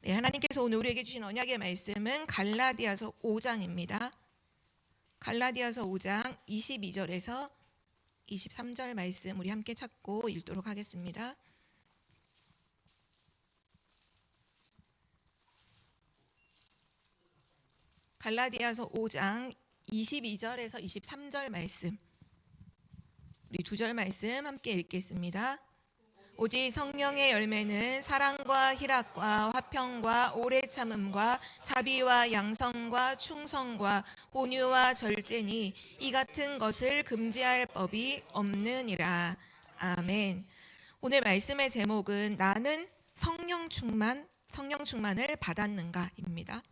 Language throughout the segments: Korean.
네, 하나님께서 오늘 우리에게 주신 언약의 말씀은 갈라디아서 5장입니다. 갈라디아서 5장 22절에서 23절 말씀 우리 함께 찾고 읽도록 하겠습니다. 갈라디아서 5장 22절에서 23절 말씀, 우리 두 절 말씀 함께 읽겠습니다. 오직 성령의 열매는 사랑과 희락과 화평과 오래 참음과 자비와 양성과 충성과 온유와 절제니 이 같은 것을 금지할 법이 없느니라. 아멘. 오늘 말씀의 제목은 나는 성령 충만을 받았는가입니다.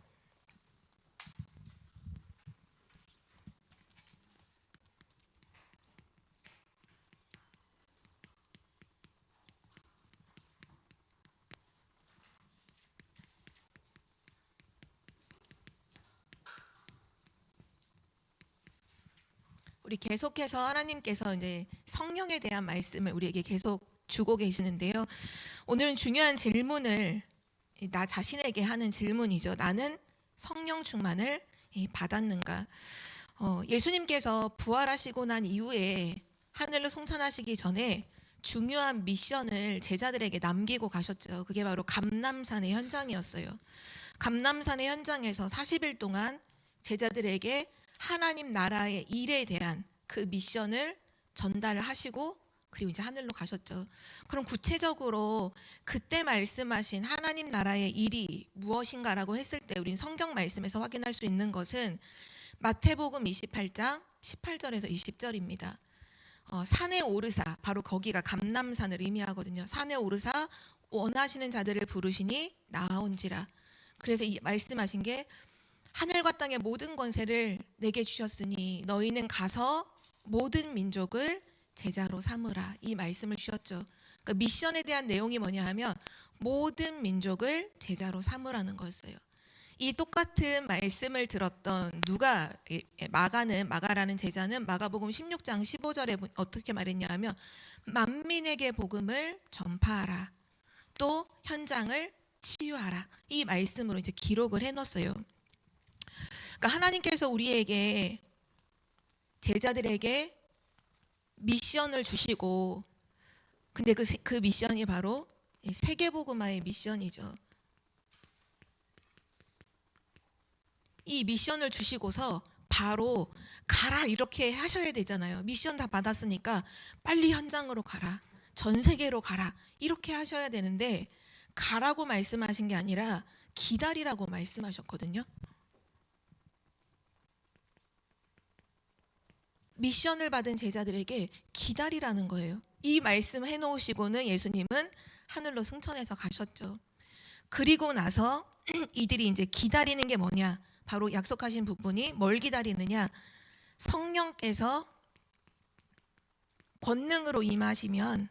우리 계속해서 하나님께서 이제 성령에 대한 말씀을 우리에게 계속 주고 계시는데요. 오늘은 중요한 질문을 나 자신에게 하는 질문이죠. 나는 성령 충만을 받았는가? 예수님께서 부활하시고 난 이후에 하늘로 승천하시기 전에 중요한 미션을 제자들에게 남기고 가셨죠. 그게 바로 감람산의 현장이었어요. 감람산의 현장에서 40일 동안 제자들에게 하나님 나라의 일에 대한 그 미션을 전달을 하시고 그리고 이제 하늘로 가셨죠. 그럼 구체적으로 그때 말씀하신 하나님 나라의 일이 무엇인가라고 했을 때 우린 성경 말씀에서 확인할 수 있는 것은 마태복음 28장 18절에서 20절입니다. 산에 오르사, 바로 거기가 감람산을 의미하거든요. 산에 오르사 원하시는 자들을 부르시니 나아온지라. 그래서 이 말씀하신 게 하늘과 땅의 모든 권세를 내게 주셨으니 너희는 가서 모든 민족을 제자로 삼으라. 이 말씀을 주셨죠. 그러니까 미션에 대한 내용이 뭐냐 하면 모든 민족을 제자로 삼으라는 거였어요. 이 똑같은 말씀을 들었던 마가라는 제자는 마가복음 16장 15절에 어떻게 말했냐 하면 만민에게 복음을 전파하라. 또 현장을 치유하라. 이 말씀으로 이제 기록을 해놓았어요. 그러니까 하나님께서 우리에게 제자들에게 미션을 주시고, 근데 그 미션이 바로 세계복음화의 미션이죠. 이 미션을 주시고서 바로 가라 이렇게 하셔야 되잖아요. 미션 다 받았으니까 빨리 현장으로 가라, 전 세계로 가라 이렇게 하셔야 되는데 가라고 말씀하신 게 아니라 기다리라고 말씀하셨거든요. 미션을 받은 제자들에게 기다리라는 거예요. 이 말씀 해놓으시고는 예수님은 하늘로 승천해서 가셨죠. 그리고 나서 이들이 이제 기다리는 게 뭐냐? 바로 약속하신 부분이 뭘 기다리느냐? 성령께서 권능으로 임하시면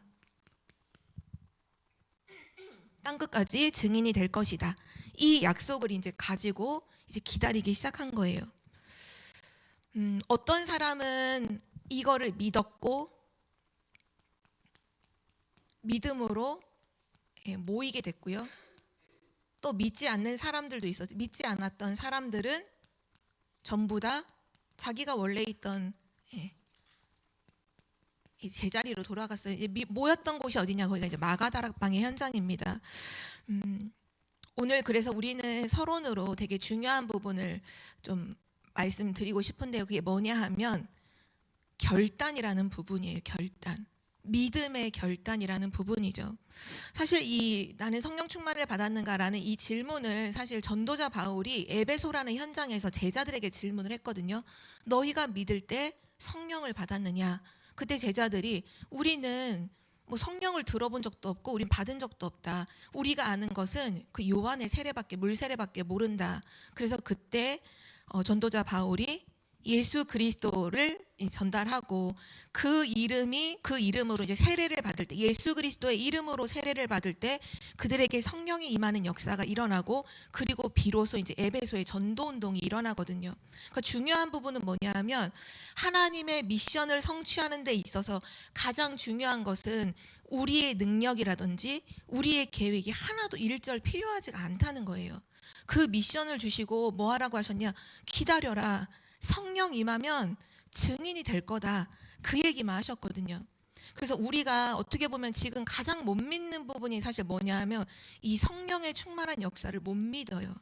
땅끝까지 증인이 될 것이다. 이 약속을 이제 가지고 이제 기다리기 시작한 거예요. 어떤 사람은 이거를 믿었고 믿음으로 모이게 됐고요. 또 믿지 않는 사람들도 있었어요. 믿지 않았던 사람들은 전부 다 자기가 원래 있던 제자리로 돌아갔어요. 모였던 곳이 어디냐? 거기가 이제 마가다락방의 현장입니다. 오늘 그래서 우리는 서론으로 되게 중요한 부분을 좀 말씀드리고 싶은데요. 그게 뭐냐 하면 결단이라는 부분이에요. 결단. 믿음의 결단이라는 부분이죠. 사실 이 나는 성령 충만을 받았는가라는 이 질문을 사실 전도자 바울이 에베소라는 현장에서 제자들에게 질문을 했거든요. 너희가 믿을 때 성령을 받았느냐? 그때 제자들이 우리는 뭐 성령을 들어본 적도 없고 우린 받은 적도 없다. 우리가 아는 것은 그 요한의 세례밖에, 물 세례밖에 모른다. 그래서 그때 전도자 바울이 예수 그리스도를 전달하고 그 이름으로 이제 세례를 받을 때, 예수 그리스도의 이름으로 세례를 받을 때 그들에게 성령이 임하는 역사가 일어나고, 그리고 비로소 이제 에베소의 전도 운동이 일어나거든요. 그러니까 중요한 부분은 뭐냐면, 하나님의 미션을 성취하는 데 있어서 가장 중요한 것은 우리의 능력이라든지 우리의 계획이 하나도 일절 필요하지가 않다는 거예요. 그 미션을 주시고 뭐 하라고 하셨냐? 기다려라. 성령 임하면 증인이 될 거다. 그 얘기만 하셨거든요. 그래서 우리가 어떻게 보면 지금 가장 못 믿는 부분이 사실 뭐냐 하면, 이 성령의 충만한 역사를 못 믿어요.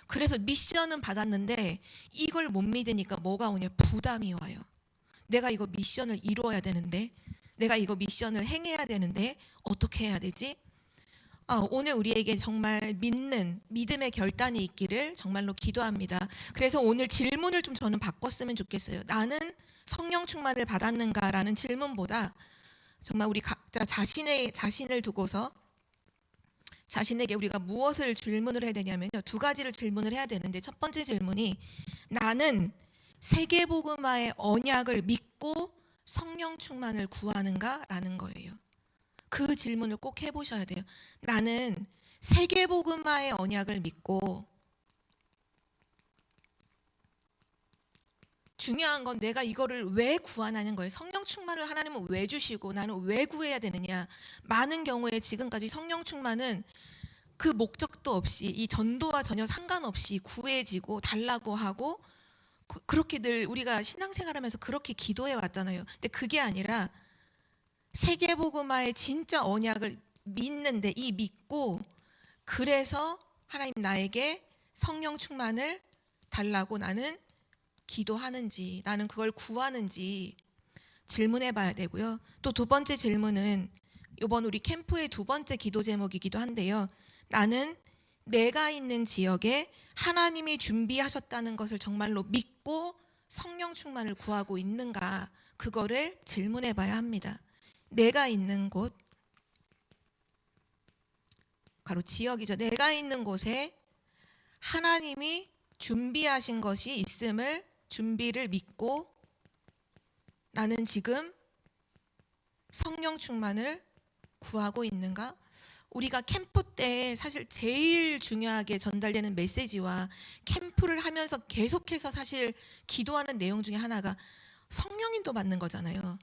그래서 미션은 받았는데 이걸 못 믿으니까 뭐가 오냐? 부담이 와요. 내가 이거 미션을 이루어야 되는데, 내가 이거 미션을 행해야 되는데 어떻게 해야 되지? 오늘 우리에게 정말 믿음의 결단이 있기를 정말로 기도합니다. 그래서 오늘 질문을 좀 저는 바꿨으면 좋겠어요. 나는 성령 충만을 받았는가라는 질문보다 정말 우리 각자 자신을 두고서 자신에게 우리가 무엇을 질문을 해야 되냐면요, 두 가지를 질문을 해야 되는데, 첫 번째 질문이 나는 세계복음화의 언약을 믿고 성령 충만을 구하는가라는 거예요. 그 질문을 꼭 해보셔야 돼요. 나는 세계복음화의 언약을 믿고, 중요한 건 내가 이거를 왜 구하는 거예요. 성령 충만을 하나님은 왜 주시고 나는 왜 구해야 되느냐. 많은 경우에 지금까지 성령 충만은 그 목적도 없이, 이 전도와 전혀 상관없이 구해지고 달라고 하고, 그렇게 늘 우리가 신앙생활하면서 그렇게 기도해 왔잖아요. 근데 그게 아니라 세계복음화의 진짜 언약을 믿는데, 이 믿고 그래서 하나님 나에게 성령 충만을 달라고 나는 기도하는지, 나는 그걸 구하는지 질문해 봐야 되고요. 또 두 번째 질문은 이번 우리 캠프의 두 번째 기도 제목이기도 한데요. 나는 내가 있는 지역에 하나님이 준비하셨다는 것을 정말로 믿고 성령 충만을 구하고 있는가, 그거를 질문해 봐야 합니다. 내가 있는 곳, 바로 지역이죠. 내가 있는 곳에 하나님이 준비하신 것이 있음을, 준비를 믿고 나는 지금 성령 충만을 구하고 있는가? 우리가 캠프 때 사실 제일 중요하게 전달되는 메시지와 캠프를 하면서 계속해서 사실 기도하는 내용 중에 하나가 성령님도 받는 거잖아요.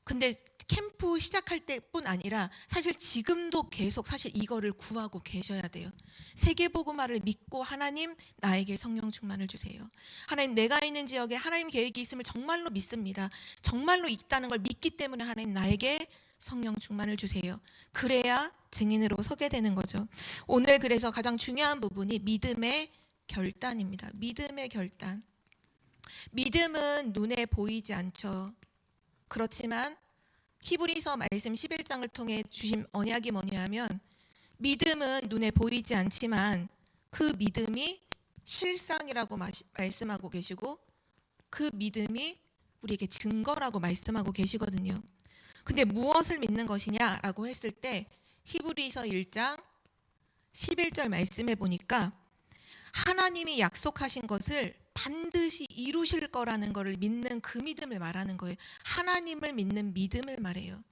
근데 캠프 시작할 때뿐 아니라 사실 지금도 계속 사실 이거를 구하고 계셔야 돼요. 세계복음화를 믿고 하나님 나에게 성령 충만을 주세요. 하나님 내가 있는 지역에 하나님 계획이 있음을 정말로 믿습니다. 정말로 있다는 걸 믿기 때문에 하나님 나에게 성령 충만을 주세요. 그래야 증인으로 서게 되는 거죠. 오늘 그래서 가장 중요한 부분이 믿음의 결단입니다. 믿음의 결단. 믿음은 눈에 보이지 않죠. 그렇지만 히브리서 말씀 11장을 통해 주신 언약이 뭐냐면, 믿음은 눈에 보이지 않지만 그 믿음이 실상이라고 말씀하고 계시고, 그 믿음이 우리에게 증거라고 말씀하고 계시거든요. 근데 무엇을 믿는 것이냐라고 했을 때 히브리서 1장 11절 말씀해 보니까 하나님이 약속하신 것을 반드시 이루실 거라는 것을 믿는 그 믿음을 말하는 거예요. 하나님을 믿는 믿음을 말해요.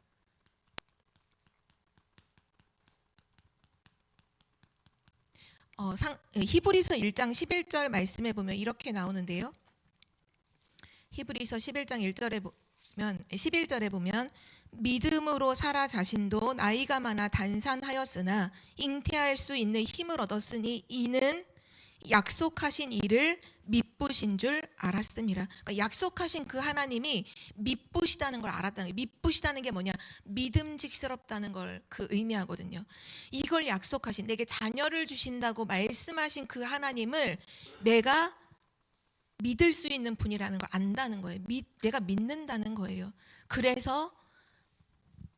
히브리서 1장 11절 말씀해 보면 이렇게 나오는데요. 히브리서 11장 11절에 보면 믿음으로 사라 자신도 나이가 많아 단산하였으나 잉태할 수 있는 힘을 얻었으니 이는 약속하신 이를 미쁘신 줄 알았습니다. 그러니까 약속하신 그 하나님이 미쁘시다는 걸 알았다는 거예요. 미쁘시다는 게 뭐냐? 믿음직스럽다는 걸 그 의미하거든요. 이걸 약속하신, 내게 자녀를 주신다고 말씀하신 그 하나님을 내가 믿을 수 있는 분이라는 걸 안다는 거예요. 내가 믿는다는 거예요. 그래서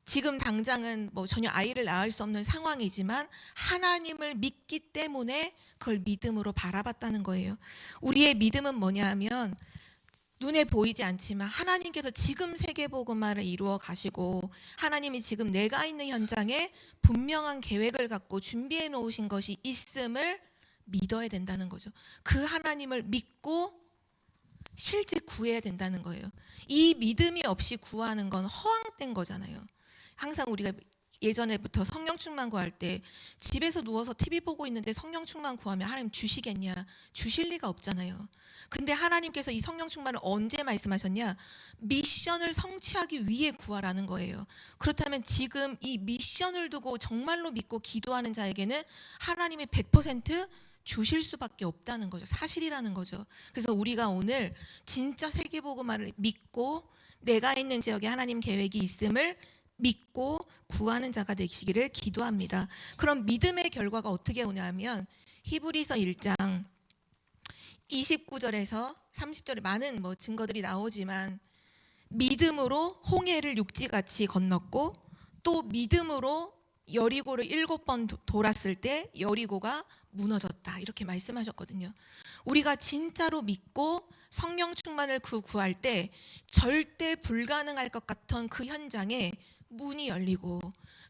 지금 당장은 뭐 전혀 아이를 낳을 수 없는 상황이지만 하나님을 믿기 때문에 그걸 믿음으로 바라봤다는 거예요. 우리의 믿음은 뭐냐 하면 눈에 보이지 않지만 하나님께서 지금 세계복음화를 이루어 가시고 하나님이 지금 내가 있는 현장에 분명한 계획을 갖고 준비해 놓으신 것이 있음을 믿어야 된다는 거죠. 그 하나님을 믿고 실제 구해야 된다는 거예요. 이 믿음이 없이 구하는 건 허황된 거잖아요. 항상 우리가 예전에부터 성령 충만 구할 때 집에서 누워서 TV 보고 있는데 성령 충만 구하면 하나님 주시겠냐? 주실 리가 없잖아요. 근데 하나님께서 이 성령 충만을 언제 말씀하셨냐? 미션을 성취하기 위해 구하라는 거예요. 그렇다면 지금 이 미션을 두고 정말로 믿고 기도하는 자에게는 하나님이 100% 주실 수밖에 없다는 거죠. 사실이라는 거죠. 그래서 우리가 오늘 진짜 세계복음화를 믿고 내가 있는 지역에 하나님 계획이 있음을 믿고 구하는 자가 되시기를 기도합니다. 그럼 믿음의 결과가 어떻게 오냐면 히브리서 1장 29절에서 30절에 많은 증거들이 나오지만 믿음으로 홍해를 육지같이 건넜고 또 믿음으로 여리고를 7번 돌았을 때 여리고가 무너졌다 이렇게 말씀하셨거든요. 우리가 진짜로 믿고 성령 충만을 구할 때 절대 불가능할 것 같던 그 현장에 문이 열리고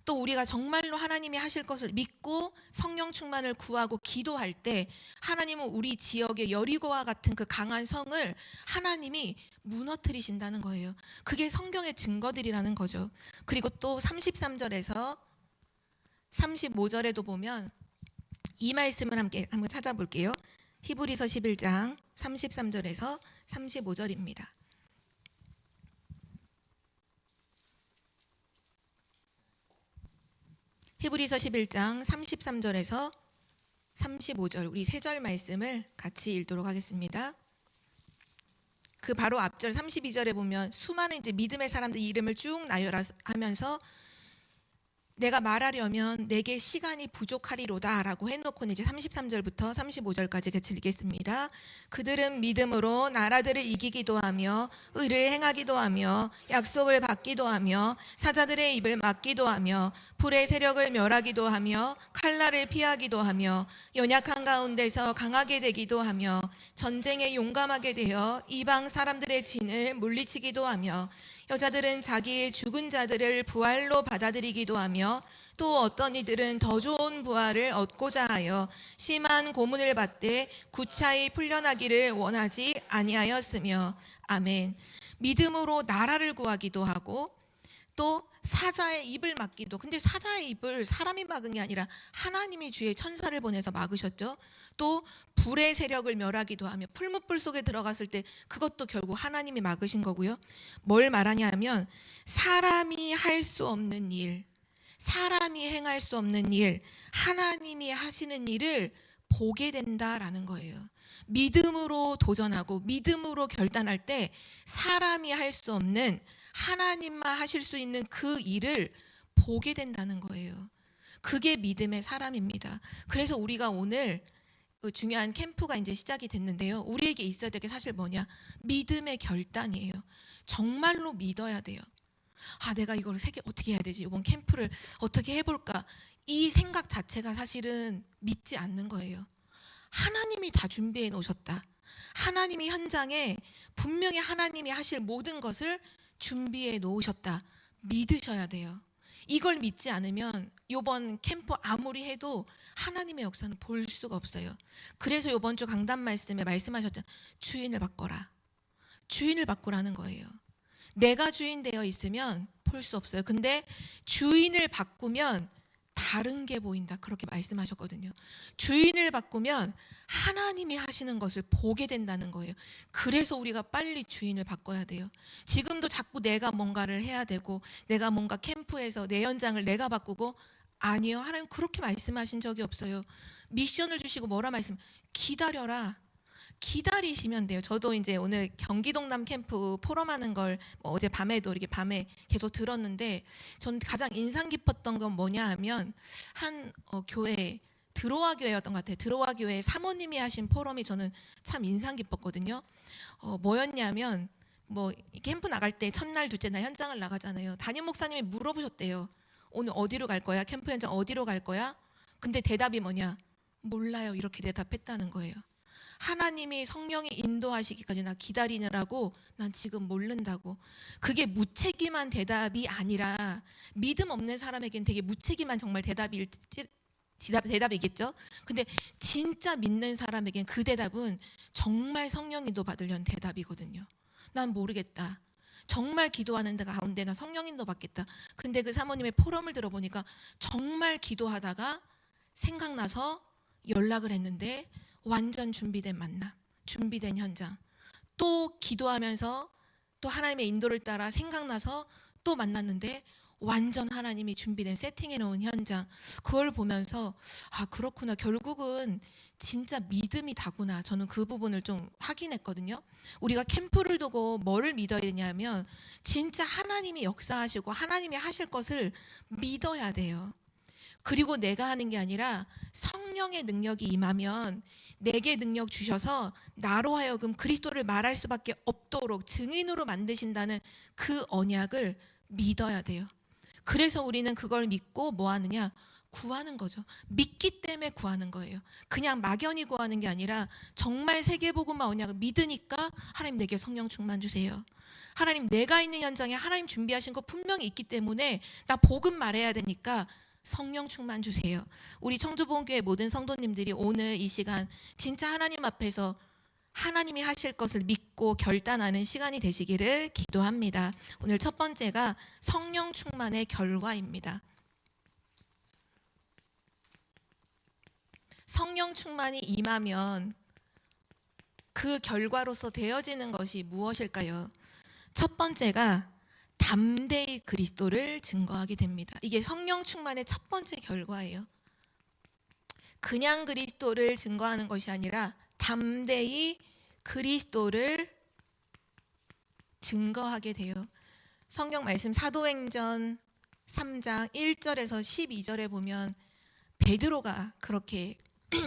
또 우리가 정말로 하나님이 하실 것을 믿고 성령 충만을 구하고 기도할 때 하나님은 우리 지역의 여리고와 같은 그 강한 성을 하나님이 무너뜨리신다는 거예요. 그게 성경의 증거들이라는 거죠. 그리고 또 33절에서 35절에도 보면 이 말씀을 함께 한번 찾아볼게요. 히브리서 11장 33절에서 35절입니다. 히브리서 11장 33절에서 35절 우리 세 절 말씀을 같이 읽도록 하겠습니다. 그 바로 앞절 32절에 보면 수많은 이제 믿음의 사람들 이름을 쭉 나열하면서 내가 말하려면 내게 시간이 부족하리로다 라고 해놓고 이제 33절부터 35절까지 같이 읽겠습니다. 그들은 믿음으로 나라들을 이기기도 하며 의를 행하기도 하며 약속을 받기도 하며 사자들의 입을 막기도 하며 불의 세력을 멸하기도 하며 칼날을 피하기도 하며 연약한 가운데서 강하게 되기도 하며 전쟁에 용감하게 되어 이방 사람들의 진을 물리치기도 하며 여자들은 자기의 죽은 자들을 부활로 받아들이기도 하며 또 어떤 이들은 더 좋은 부활을 얻고자 하여 심한 고문을 받되 구차히 풀려나기를 원하지 아니하였으며 아멘. 믿음으로 나라를 구하기도 하고 또 사자의 입을 막기도. 근데 사자의 입을 사람이 막은 게 아니라 하나님이 주의 천사를 보내서 막으셨죠. 또 불의 세력을 멸하기도 하며 풀무불 속에 들어갔을 때 그것도 결국 하나님이 막으신 거고요. 뭘 말하냐 하면 사람이 할 수 없는 일, 사람이 행할 수 없는 일, 하나님이 하시는 일을 보게 된다라는 거예요. 믿음으로 도전하고 믿음으로 결단할 때 사람이 할 수 없는 하나님만 하실 수 있는 그 일을 보게 된다는 거예요. 그게 믿음의 사람입니다. 그래서 우리가 오늘 중요한 캠프가 이제 시작이 됐는데요. 우리에게 있어야 될 게 사실 뭐냐? 믿음의 결단이에요. 정말로 믿어야 돼요. 내가 이걸 어떻게 해야 되지? 이번 캠프를 어떻게 해볼까? 이 생각 자체가 사실은 믿지 않는 거예요. 하나님이 다 준비해 놓으셨다. 하나님이 현장에 분명히 하나님이 하실 모든 것을 준비해 놓으셨다. 믿으셔야 돼요. 이걸 믿지 않으면 이번 캠프 아무리 해도 하나님의 역사는 볼 수가 없어요. 그래서 이번 주 강단 말씀에 말씀하셨잖아요. 주인을 바꿔라. 주인을 바꾸라는 거예요. 내가 주인 되어 있으면 볼 수 없어요. 근데 주인을 바꾸면 다른 게 보인다. 그렇게 말씀하셨거든요. 주인을 바꾸면 하나님이 하시는 것을 보게 된다는 거예요. 그래서 우리가 빨리 주인을 바꿔야 돼요. 지금도 자꾸 내가 뭔가를 해야 되고 내가 뭔가 캠프에서 내 현장을 내가 바꾸고 아니요. 하나님 그렇게 말씀하신 적이 없어요. 미션을 주시고 뭐라 말씀? 기다려라. 기다리시면 돼요. 저도 이제 오늘 경기동남 캠프 포럼하는 걸 어제 밤에도 이렇게 밤에 계속 들었는데 전 가장 인상 깊었던 건 뭐냐 하면 한 교회 드로아 교회였던 것 같아요. 드로아 교회 사모님이 하신 포럼이 저는 참 인상 깊었거든요. 뭐였냐면 캠프 나갈 때 첫날 둘째 날 현장을 나가잖아요. 담임 목사님이 물어보셨대요. 오늘 어디로 갈 거야? 캠프 현장 어디로 갈 거야? 근데 대답이 뭐냐? 몰라요. 이렇게 대답했다는 거예요. 하나님이 성령이 인도하시기까지 나 기다리느라고 난 지금 모른다고. 그게 무책임한 대답이 아니라 믿음 없는 사람에겐 되게 무책임한 정말 대답일지 대답이겠죠. 근데 진짜 믿는 사람에겐 그 대답은 정말 성령 인도 받으려는 대답이거든요. 난 모르겠다. 정말 기도하는 데 가운데 나 성령 인도 받겠다. 근데 그 사모님의 포럼을 들어보니까 정말 기도하다가 생각나서 연락을 했는데 완전 준비된 만남, 준비된 현장. 또 기도하면서 또 하나님의 인도를 따라 생각나서 또 만났는데 완전 하나님이 준비된 세팅해 놓은 현장. 그걸 보면서 아, 그렇구나. 결국은 진짜 믿음이 다구나. 저는 그 부분을 좀 확인했거든요. 우리가 캠프를 두고 뭐를 믿어야 되냐면 진짜 하나님이 역사하시고 하나님이 하실 것을 믿어야 돼요. 그리고 내가 하는 게 아니라 성령의 능력이 임하면 내게 능력 주셔서 나로 하여금 그리스도를 말할 수밖에 없도록 증인으로 만드신다는 그 언약을 믿어야 돼요. 그래서 우리는 그걸 믿고 뭐 하느냐? 구하는 거죠. 믿기 때문에 구하는 거예요. 그냥 막연히 구하는 게 아니라 정말 세계복음화 언약을 믿으니까 하나님 내게 성령 충만 주세요. 하나님 내가 있는 현장에 하나님 준비하신 거 분명히 있기 때문에 나 복음 말해야 되니까 성령 충만 주세요. 우리 청주복음교회 모든 성도님들이 오늘 이 시간 진짜 하나님 앞에서 하나님이 하실 것을 믿고 결단하는 시간이 되시기를 기도합니다. 오늘 첫 번째가 성령 충만의 결과입니다. 성령 충만이 임하면 그 결과로서 되어지는 것이 무엇일까요? 첫 번째가 담대히 그리스도를 증거하게 됩니다. 이게 성령 충만의 첫 번째 결과예요. 그냥 그리스도를 증거하는 것이 아니라 담대히 그리스도를 증거하게 돼요. 성경 말씀 사도행전 3장 1절에서 12절에 보면 베드로가 그렇게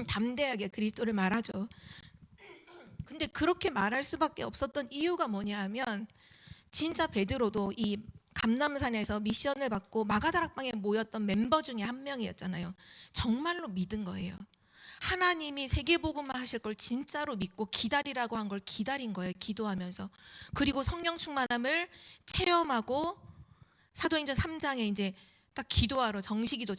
담대하게 그리스도를 말하죠. 근데 그렇게 말할 수밖에 없었던 이유가 뭐냐 하면 진짜 베드로도 이 감람산에서 미션을 받고 마가다락방에 모였던 멤버 중에 한 명이었잖아요. 정말로 믿은 거예요. 하나님이 세계복음화 하실 걸 진짜로 믿고 기다리라고 한 걸 기다린 거예요. 기도하면서. 그리고 성령 충만함을 체험하고 사도행전 3장에 이제 딱 기도하러 정시기도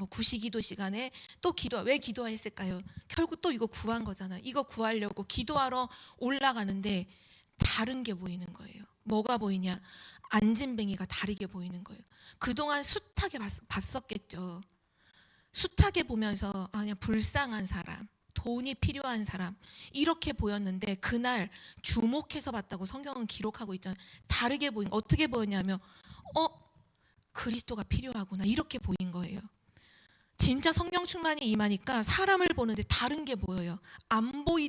구시기도 시간에 또 왜 기도했을까요? 결국 또 이거 구한 거잖아요. 이거 구하려고 기도하러 올라가는데 다른 게 보이는 거예요. 뭐가 보이냐? 안진뱅이가 다르게 보이는 거예요. 그동안 숱하게 봤었겠죠. 숱하게 보면서 그냥 불쌍한 사람, 돈이 필요한 사람 이렇게 보였는데 그날 주목해서 봤다고 성경은 기록하고 있잖아요. 다르게 보인 어떻게 보였냐면 그리스도가 필요하구나 이렇게 보인 거예요. 진짜 성령 충만이 임하니까 사람을 보는데 다른 게 보여요.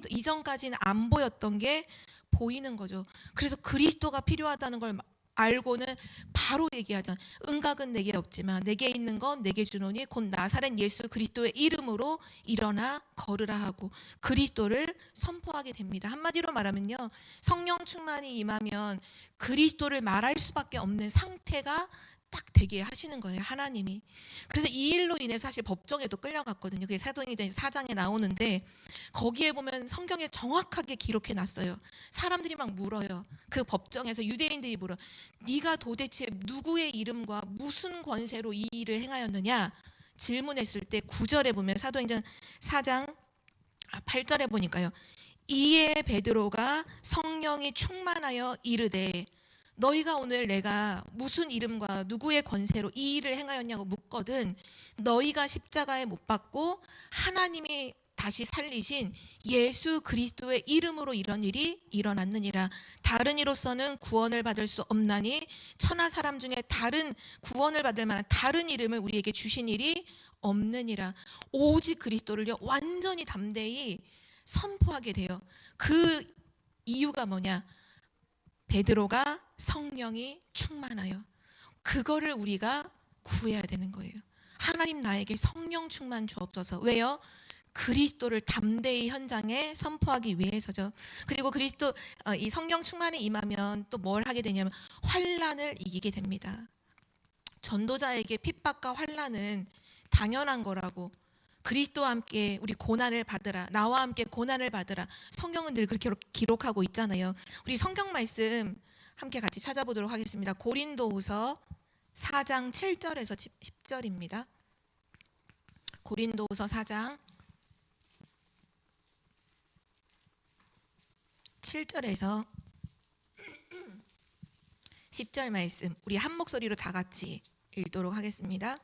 이전까지는 안 보였던 게 보이는 거죠. 그래서 그리스도가 필요하다는 걸 알고는 바로 얘기하잖아요. 응각은 내게 없지만 내게 있는 건 내게 주노니 곧 나사렛 예수 그리스도의 이름으로 일어나 걸으라 하고 그리스도를 선포하게 됩니다. 한마디로 말하면요, 성령 충만이 임하면 그리스도를 말할 수밖에 없는 상태가 딱 되게 하시는 거예요, 하나님이. 그래서 이 일로 인해 사실 법정에도 끌려갔거든요. 그게 사도행전 4장에 나오는데 거기에 보면 성경에 정확하게 기록해 놨어요. 사람들이 막 물어요. 그 법정에서 유대인들이 물어. 네가 도대체 누구의 이름과 무슨 권세로 이 일을 행하였느냐? 질문했을 때 9절에 보면 사도행전 4장 8절에 보니까요. 이에 베드로가 성령이 충만하여 이르되 너희가 오늘 내가 무슨 이름과 누구의 권세로 이 일을 행하였냐고 묻거든 너희가 십자가에 못 박고 하나님이 다시 살리신 예수 그리스도의 이름으로 이런 일이 일어났느니라. 다른 이로서는 구원을 받을 수 없나니 천하 사람 중에 다른 구원을 받을 만한 다른 이름을 우리에게 주신 일이 없느니라. 오직 그리스도를요 완전히 담대히 선포하게 돼요. 그 이유가 뭐냐? 베드로가 성령이 충만하여 그거를 우리가 구해야 되는 거예요. 하나님 나에게 성령 충만 주옵소서. 왜요? 그리스도를 담대히 현장에 선포하기 위해서죠. 그리고 이 성령 충만이 임하면 또 뭘 하게 되냐면 환난을 이기게 됩니다. 전도자에게 핍박과 환난은 당연한 거라고. 그리스도와 함께 우리 고난을 받으라. 나와 함께 고난을 받으라. 성경은 늘 그렇게 기록하고 있잖아요. 우리 성경 말씀 함께 같이 찾아보도록 하겠습니다. 고린도후서 4장 7절에서 10절입니다. 고린도후서 4장 7절에서 10절 말씀, 우리 한 목소리로 다 같이 읽도록 하겠습니다.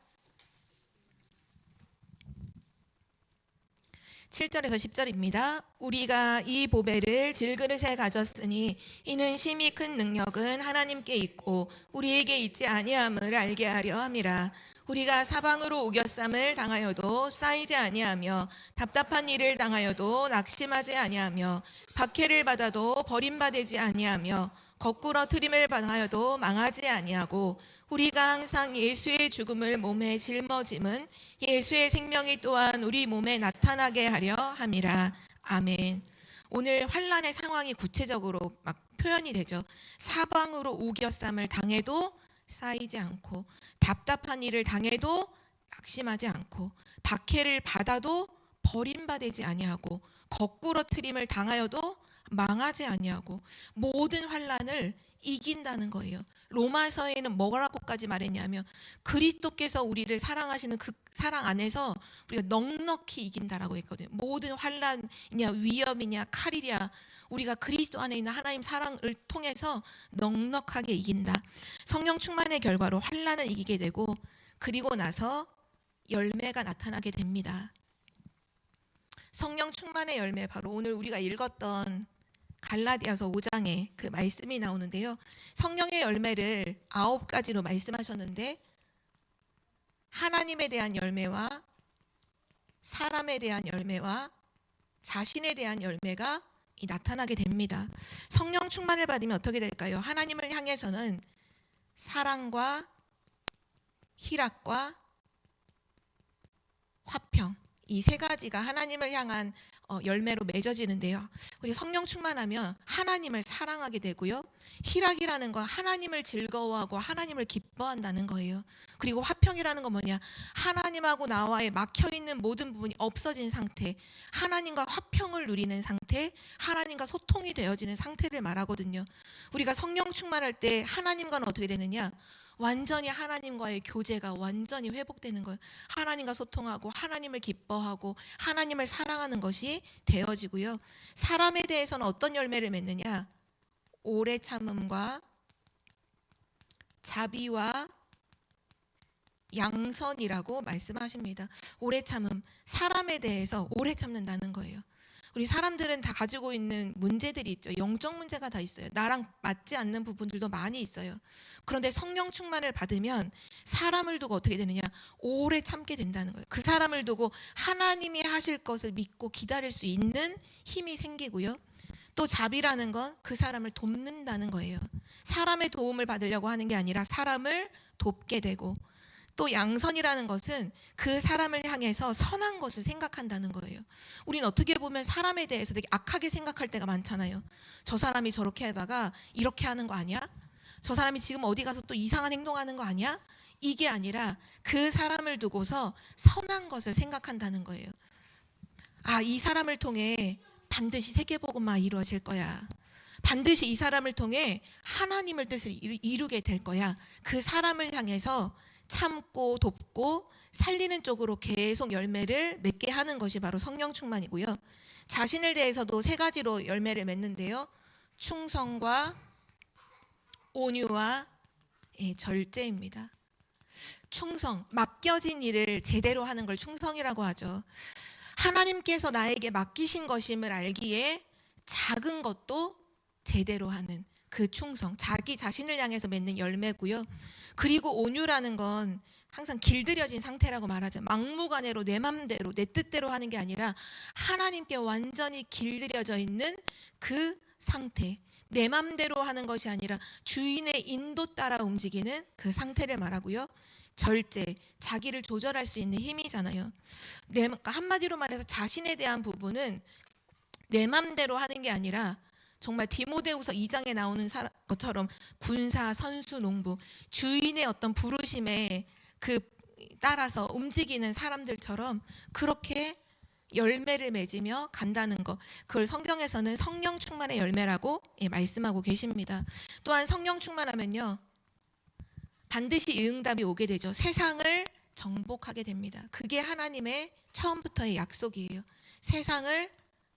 7절에서 10절입니다. 우리가 이 보배를 질그릇에 가졌으니 이는 심히 큰 능력은 하나님께 있고 우리에게 있지 아니함을 알게 하려 함이라. 우리가 사방으로 우겨쌈을 당하여도 쌓이지 아니하며 답답한 일을 당하여도 낙심하지 아니하며 박해를 받아도 버림받지 아니하며 거꾸로 트림을 당하여도 망하지 아니하고 우리가 항상 예수의 죽음을 몸에 짊어짐은 예수의 생명이 또한 우리 몸에 나타나게 하려 함이라. 아멘. 오늘 환난의 상황이 구체적으로 막 표현이 되죠. 사방으로 우겨쌈을 당해도 쌓이지 않고 답답한 일을 당해도 낙심하지 않고 박해를 받아도 버림받지 아니하고 거꾸로 트림을 당하여도 망하지 아니하고 모든 환난을 이긴다는 거예요. 로마서에는 뭐라고까지 말했냐면 그리스도께서 우리를 사랑하시는 그 사랑 안에서 우리가 넉넉히 이긴다라고 했거든요. 모든 환난이냐 위험이냐 칼이냐 우리가 그리스도 안에 있는 하나님 사랑을 통해서 넉넉하게 이긴다. 성령 충만의 결과로 환난을 이기게 되고 그리고 나서 열매가 나타나게 됩니다. 성령 충만의 열매, 바로 오늘 우리가 읽었던 갈라디아서 5장에 그 말씀이 나오는데요. 성령의 열매를 9가지로 말씀하셨는데 하나님에 대한 열매와 사람에 대한 열매와 자신에 대한 열매가 나타나게 됩니다. 성령 충만을 받으면 어떻게 될까요? 하나님을 향해서는 사랑과 희락과 화평, 이 세 가지가 하나님을 향한 열매로 맺어지는데요. 우리 성령 충만하면 하나님을 사랑하게 되고요. 희락이라는 건 하나님을 즐거워하고 하나님을 기뻐한다는 거예요. 그리고 화평이라는 건 뭐냐? 하나님하고 나와의 막혀있는 모든 부분이 없어진 상태, 하나님과 화평을 누리는 상태, 하나님과 소통이 되어지는 상태를 말하거든요. 우리가 성령 충만할 때 하나님과는 어떻게 되느냐? 완전히 하나님과의 교제가 완전히 회복되는 거예요. 하나님과 소통하고 하나님을 기뻐하고 하나님을 사랑하는 것이 되어지고요. 사람에 대해서는 어떤 열매를 맺느냐? 오래 참음과 자비와 양선이라고 말씀하십니다. 오래 참음, 사람에 대해서 오래 참는다는 거예요. 우리 사람들은 다 가지고 있는 문제들이 있죠. 영적 문제가 다 있어요. 나랑 맞지 않는 부분들도 많이 있어요. 그런데 성령 충만을 받으면 사람을 두고 어떻게 되느냐? 오래 참게 된다는 거예요. 그 사람을 두고 하나님이 하실 것을 믿고 기다릴 수 있는 힘이 생기고요. 또 자비라는 건 그 사람을 돕는다는 거예요. 사람의 도움을 받으려고 하는 게 아니라 사람을 돕게 되고, 또 양선이라는 것은 그 사람을 향해서 선한 것을 생각한다는 거예요. 우리는 어떻게 보면 사람에 대해서 되게 악하게 생각할 때가 많잖아요. 저 사람이 저렇게 하다가 이렇게 하는 거 아니야? 저 사람이 지금 어디 가서 또 이상한 행동하는 거 아니야? 이게 아니라 그 사람을 두고서 선한 것을 생각한다는 거예요. 아, 이 사람을 통해 반드시 세계복음화 이루어질 거야. 반드시 이 사람을 통해 하나님의 뜻을 이루게 될 거야. 그 사람을 향해서 참고 돕고 살리는 쪽으로 계속 열매를 맺게 하는 것이 바로 성령 충만이고요. 자신을 대해서도 세 가지로 열매를 맺는데요. 충성과 온유와 절제입니다. 충성, 맡겨진 일을 제대로 하는 걸 충성이라고 하죠. 하나님께서 나에게 맡기신 것임을 알기에 작은 것도 제대로 하는 그 충성, 자기 자신을 향해서 맺는 열매고요. 그리고 온유라는 건 항상 길들여진 상태라고 말하죠. 막무가내로 내 맘대로 내 뜻대로 하는 게 아니라 하나님께 완전히 길들여져 있는 그 상태, 내 맘대로 하는 것이 아니라 주인의 인도 따라 움직이는 그 상태를 말하고요. 절제, 자기를 조절할 수 있는 힘이잖아요. 한마디로 말해서 자신에 대한 부분은 내 맘대로 하는 게 아니라 정말 디모데후서 2장에 나오는 것처럼 군사, 선수, 농부, 주인의 어떤 부르심에 그 따라서 움직이는 사람들처럼 그렇게 열매를 맺으며 간다는 것, 그걸 성경에서는 성령 충만의 열매라고 말씀하고 계십니다. 또한 성령 충만하면요 반드시 응답이 오게 되죠. 세상을 정복하게 됩니다. 그게 하나님의 처음부터의 약속이에요. 세상을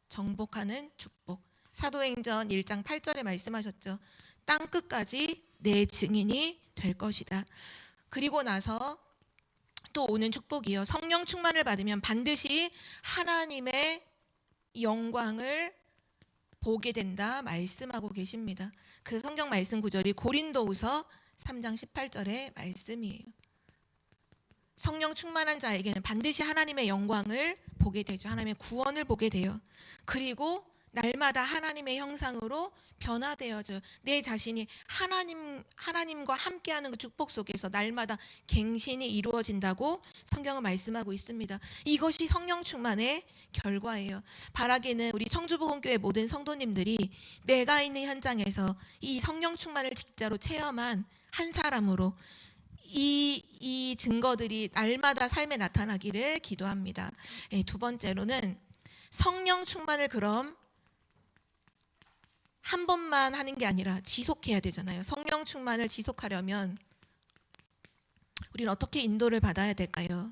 정복하는 축복. 사도행전 1장 8절에 말씀하셨죠. 땅 끝까지 내 증인이 될 것이다. 그리고 나서 또 오는 축복이요. 성령 충만을 받으면 반드시 하나님의 영광을 보게 된다 말씀하고 계십니다. 그 성경 말씀 구절이 고린도후서 3장 18절의 말씀이에요. 성령 충만한 자에게는 반드시 하나님의 영광을 보게 되죠. 하나님의 구원을 보게 돼요. 그리고 날마다 하나님의 형상으로 변화되어져요. 내 자신이 하나님과 함께하는 그 축복 속에서 날마다 갱신이 이루어진다고 성경은 말씀하고 있습니다. 이것이 성령 충만의 결과예요. 바라기는 우리 청주복음교회 모든 성도님들이 내가 있는 현장에서 이 성령 충만을 진짜로 체험한 한 사람으로 이 증거들이 날마다 삶에 나타나기를 기도합니다. 두 번째로는 성령 충만을 그럼 한 번만 하는 게 아니라 지속해야 되잖아요. 성령 충만을 지속하려면 우리는 어떻게 인도를 받아야 될까요?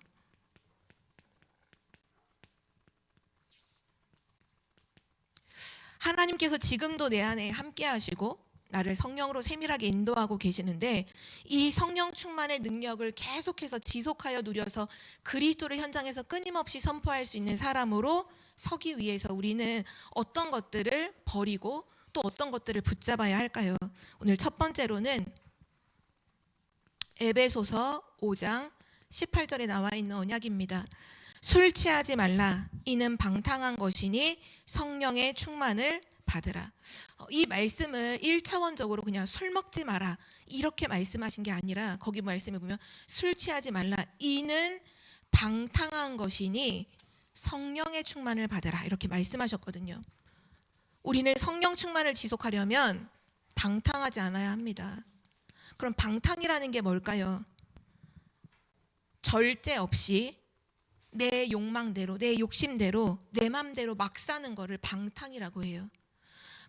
하나님께서 지금도 내 안에 함께 하시고 나를 성령으로 세밀하게 인도하고 계시는데 이 성령 충만의 능력을 계속해서 지속하여 누려서 그리스도를 현장에서 끊임없이 선포할 수 있는 사람으로 서기 위해서 우리는 어떤 것들을 버리고 또 어떤 것들을 붙잡아야 할까요? 오늘 첫 번째로는 에베소서 5장 18절에 나와 있는 언약입니다. 술 취하지 말라. 이는 방탕한 것이니 성령의 충만을 받으라. 이 말씀을 1차원적으로 그냥 술 먹지 마라 이렇게 말씀하신 게 아니라 거기 말씀에 보면 술 취하지 말라. 이는 방탕한 것이니 성령의 충만을 받으라 이렇게 말씀하셨거든요. 우리는 성령 충만을 지속하려면 방탕하지 않아야 합니다. 그럼 방탕이라는 게 뭘까요? 절제 없이 내 욕망대로, 내 욕심대로, 내 맘대로 막 사는 거를 방탕이라고 해요.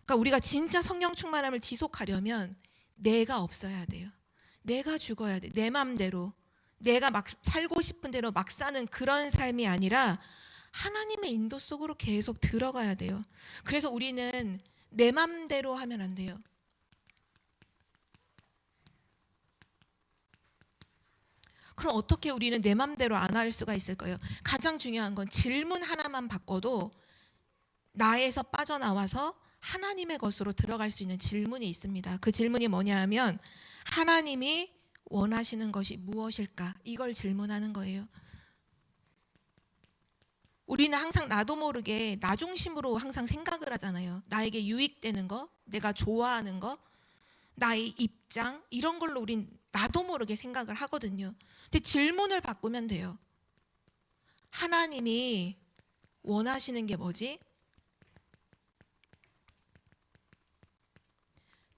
그러니까 우리가 진짜 성령 충만함을 지속하려면 내가 없어야 돼요. 내가 죽어야 돼. 내 맘대로, 내가 막 살고 싶은 대로 막 사는 그런 삶이 아니라 하나님의 인도 속으로 계속 들어가야 돼요. 그래서 우리는 내 맘대로 하면 안 돼요. 그럼 어떻게 우리는 내 맘대로 안 할 수가 있을까요? 가장 중요한 건 질문 하나만 바꿔도 나에서 빠져나와서 하나님의 것으로 들어갈 수 있는 질문이 있습니다. 그 질문이 뭐냐 하면 하나님이 원하시는 것이 무엇일까? 이걸 질문하는 거예요. 우리는 항상 나도 모르게 나 중심으로 항상 생각을 하잖아요. 나에게 유익되는 거, 내가 좋아하는 거, 나의 입장 이런 걸로 우린 나도 모르게 생각을 하거든요. 근데 질문을 바꾸면 돼요. 하나님이 원하시는 게 뭐지?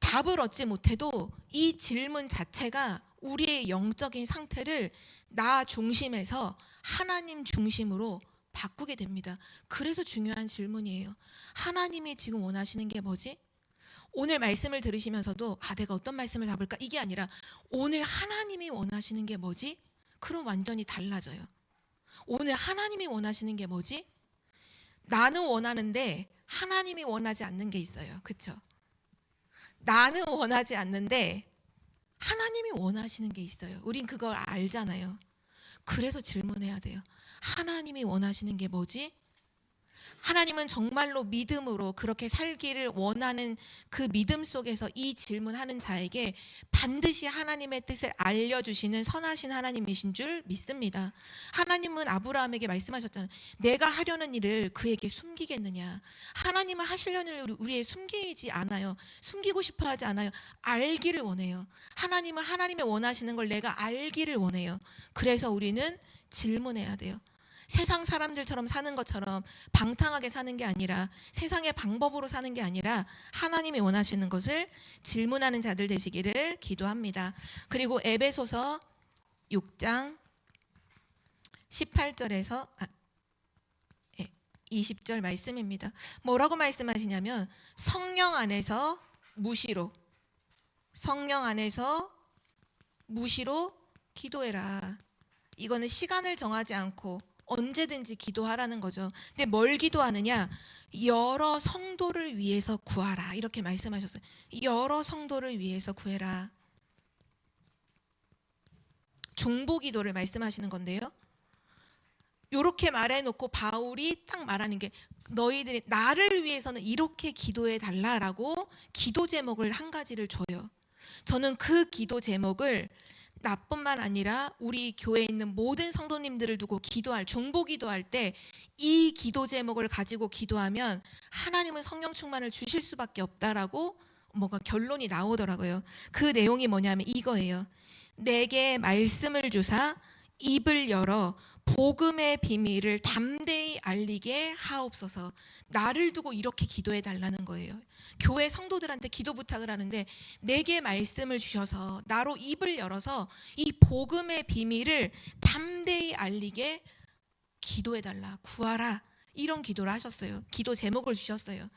답을 얻지 못해도 이 질문 자체가 우리의 영적인 상태를 나 중심에서 하나님 중심으로 바꾸게 됩니다. 그래서 중요한 질문이에요. 하나님이 지금 원하시는 게 뭐지? 오늘 말씀을 들으시면서도 내가 어떤 말씀을 잡을까? 이게 아니라 오늘 하나님이 원하시는 게 뭐지? 그럼 완전히 달라져요. 오늘 하나님이 원하시는 게 뭐지? 나는 원하는데 하나님이 원하지 않는 게 있어요. 그렇죠? 나는 원하지 않는데 하나님이 원하시는 게 있어요. 우린 그걸 알잖아요. 그래서 질문해야 돼요. 하나님이 원하시는 게 뭐지? 하나님은 정말로 믿음으로 그렇게 살기를 원하는 그 믿음 속에서 이 질문하는 자에게 반드시 하나님의 뜻을 알려주시는 선하신 하나님이신 줄 믿습니다. 하나님은 아브라함에게 말씀하셨잖아요. 내가 하려는 일을 그에게 숨기겠느냐. 하나님은 하시려는 일을 우리에 숨기지 않아요. 숨기고 싶어 하지 않아요. 알기를 원해요. 하나님은 하나님의 원하시는 걸 내가 알기를 원해요. 그래서 우리는 질문해야 돼요. 세상 사람들처럼 사는 것처럼 방탕하게 사는 게 아니라 세상의 방법으로 사는 게 아니라 하나님이 원하시는 것을 질문하는 자들 되시기를 기도합니다. 그리고 에베소서 6장 18절에서 20절 말씀입니다. 뭐라고 말씀하시냐면 성령 안에서 무시로 기도해라. 이거는 시간을 정하지 않고 언제든지 기도하라는 거죠. 근데 뭘 기도하느냐? 여러 성도를 위해서 구하라. 이렇게 말씀하셨어요. 여러 성도를 위해서 구해라. 중보기도를 말씀하시는 건데요. 이렇게 말해놓고 바울이 딱 말하는 게 너희들이 나를 위해서는 이렇게 기도해 달라라고 기도 제목을 한 가지를 줘요. 저는 그 기도 제목을 나뿐만 아니라 우리 교회에 있는 모든 성도님들을 두고 기도할 중보 기도할 때 이 기도 제목을 가지고 기도하면 하나님은 성령 충만을 주실 수밖에 없다라고 뭐가 결론이 나오더라고요. 그 내용이 뭐냐면 이거예요. 내게 말씀을 주사 입을 열어 복음의 비밀을 담대히 알리게 하옵소서. 나를 두고 이렇게 기도해 달라는 거예요. 교회 성도들한테 기도 부탁을 하는데 내게 말씀을 주셔서 나로 입을 열어서 이 복음의 비밀을 담대히 알리게 기도해 달라, 구하라, 이런 기도를 하셨어요. 기도 제목을 주셨어요.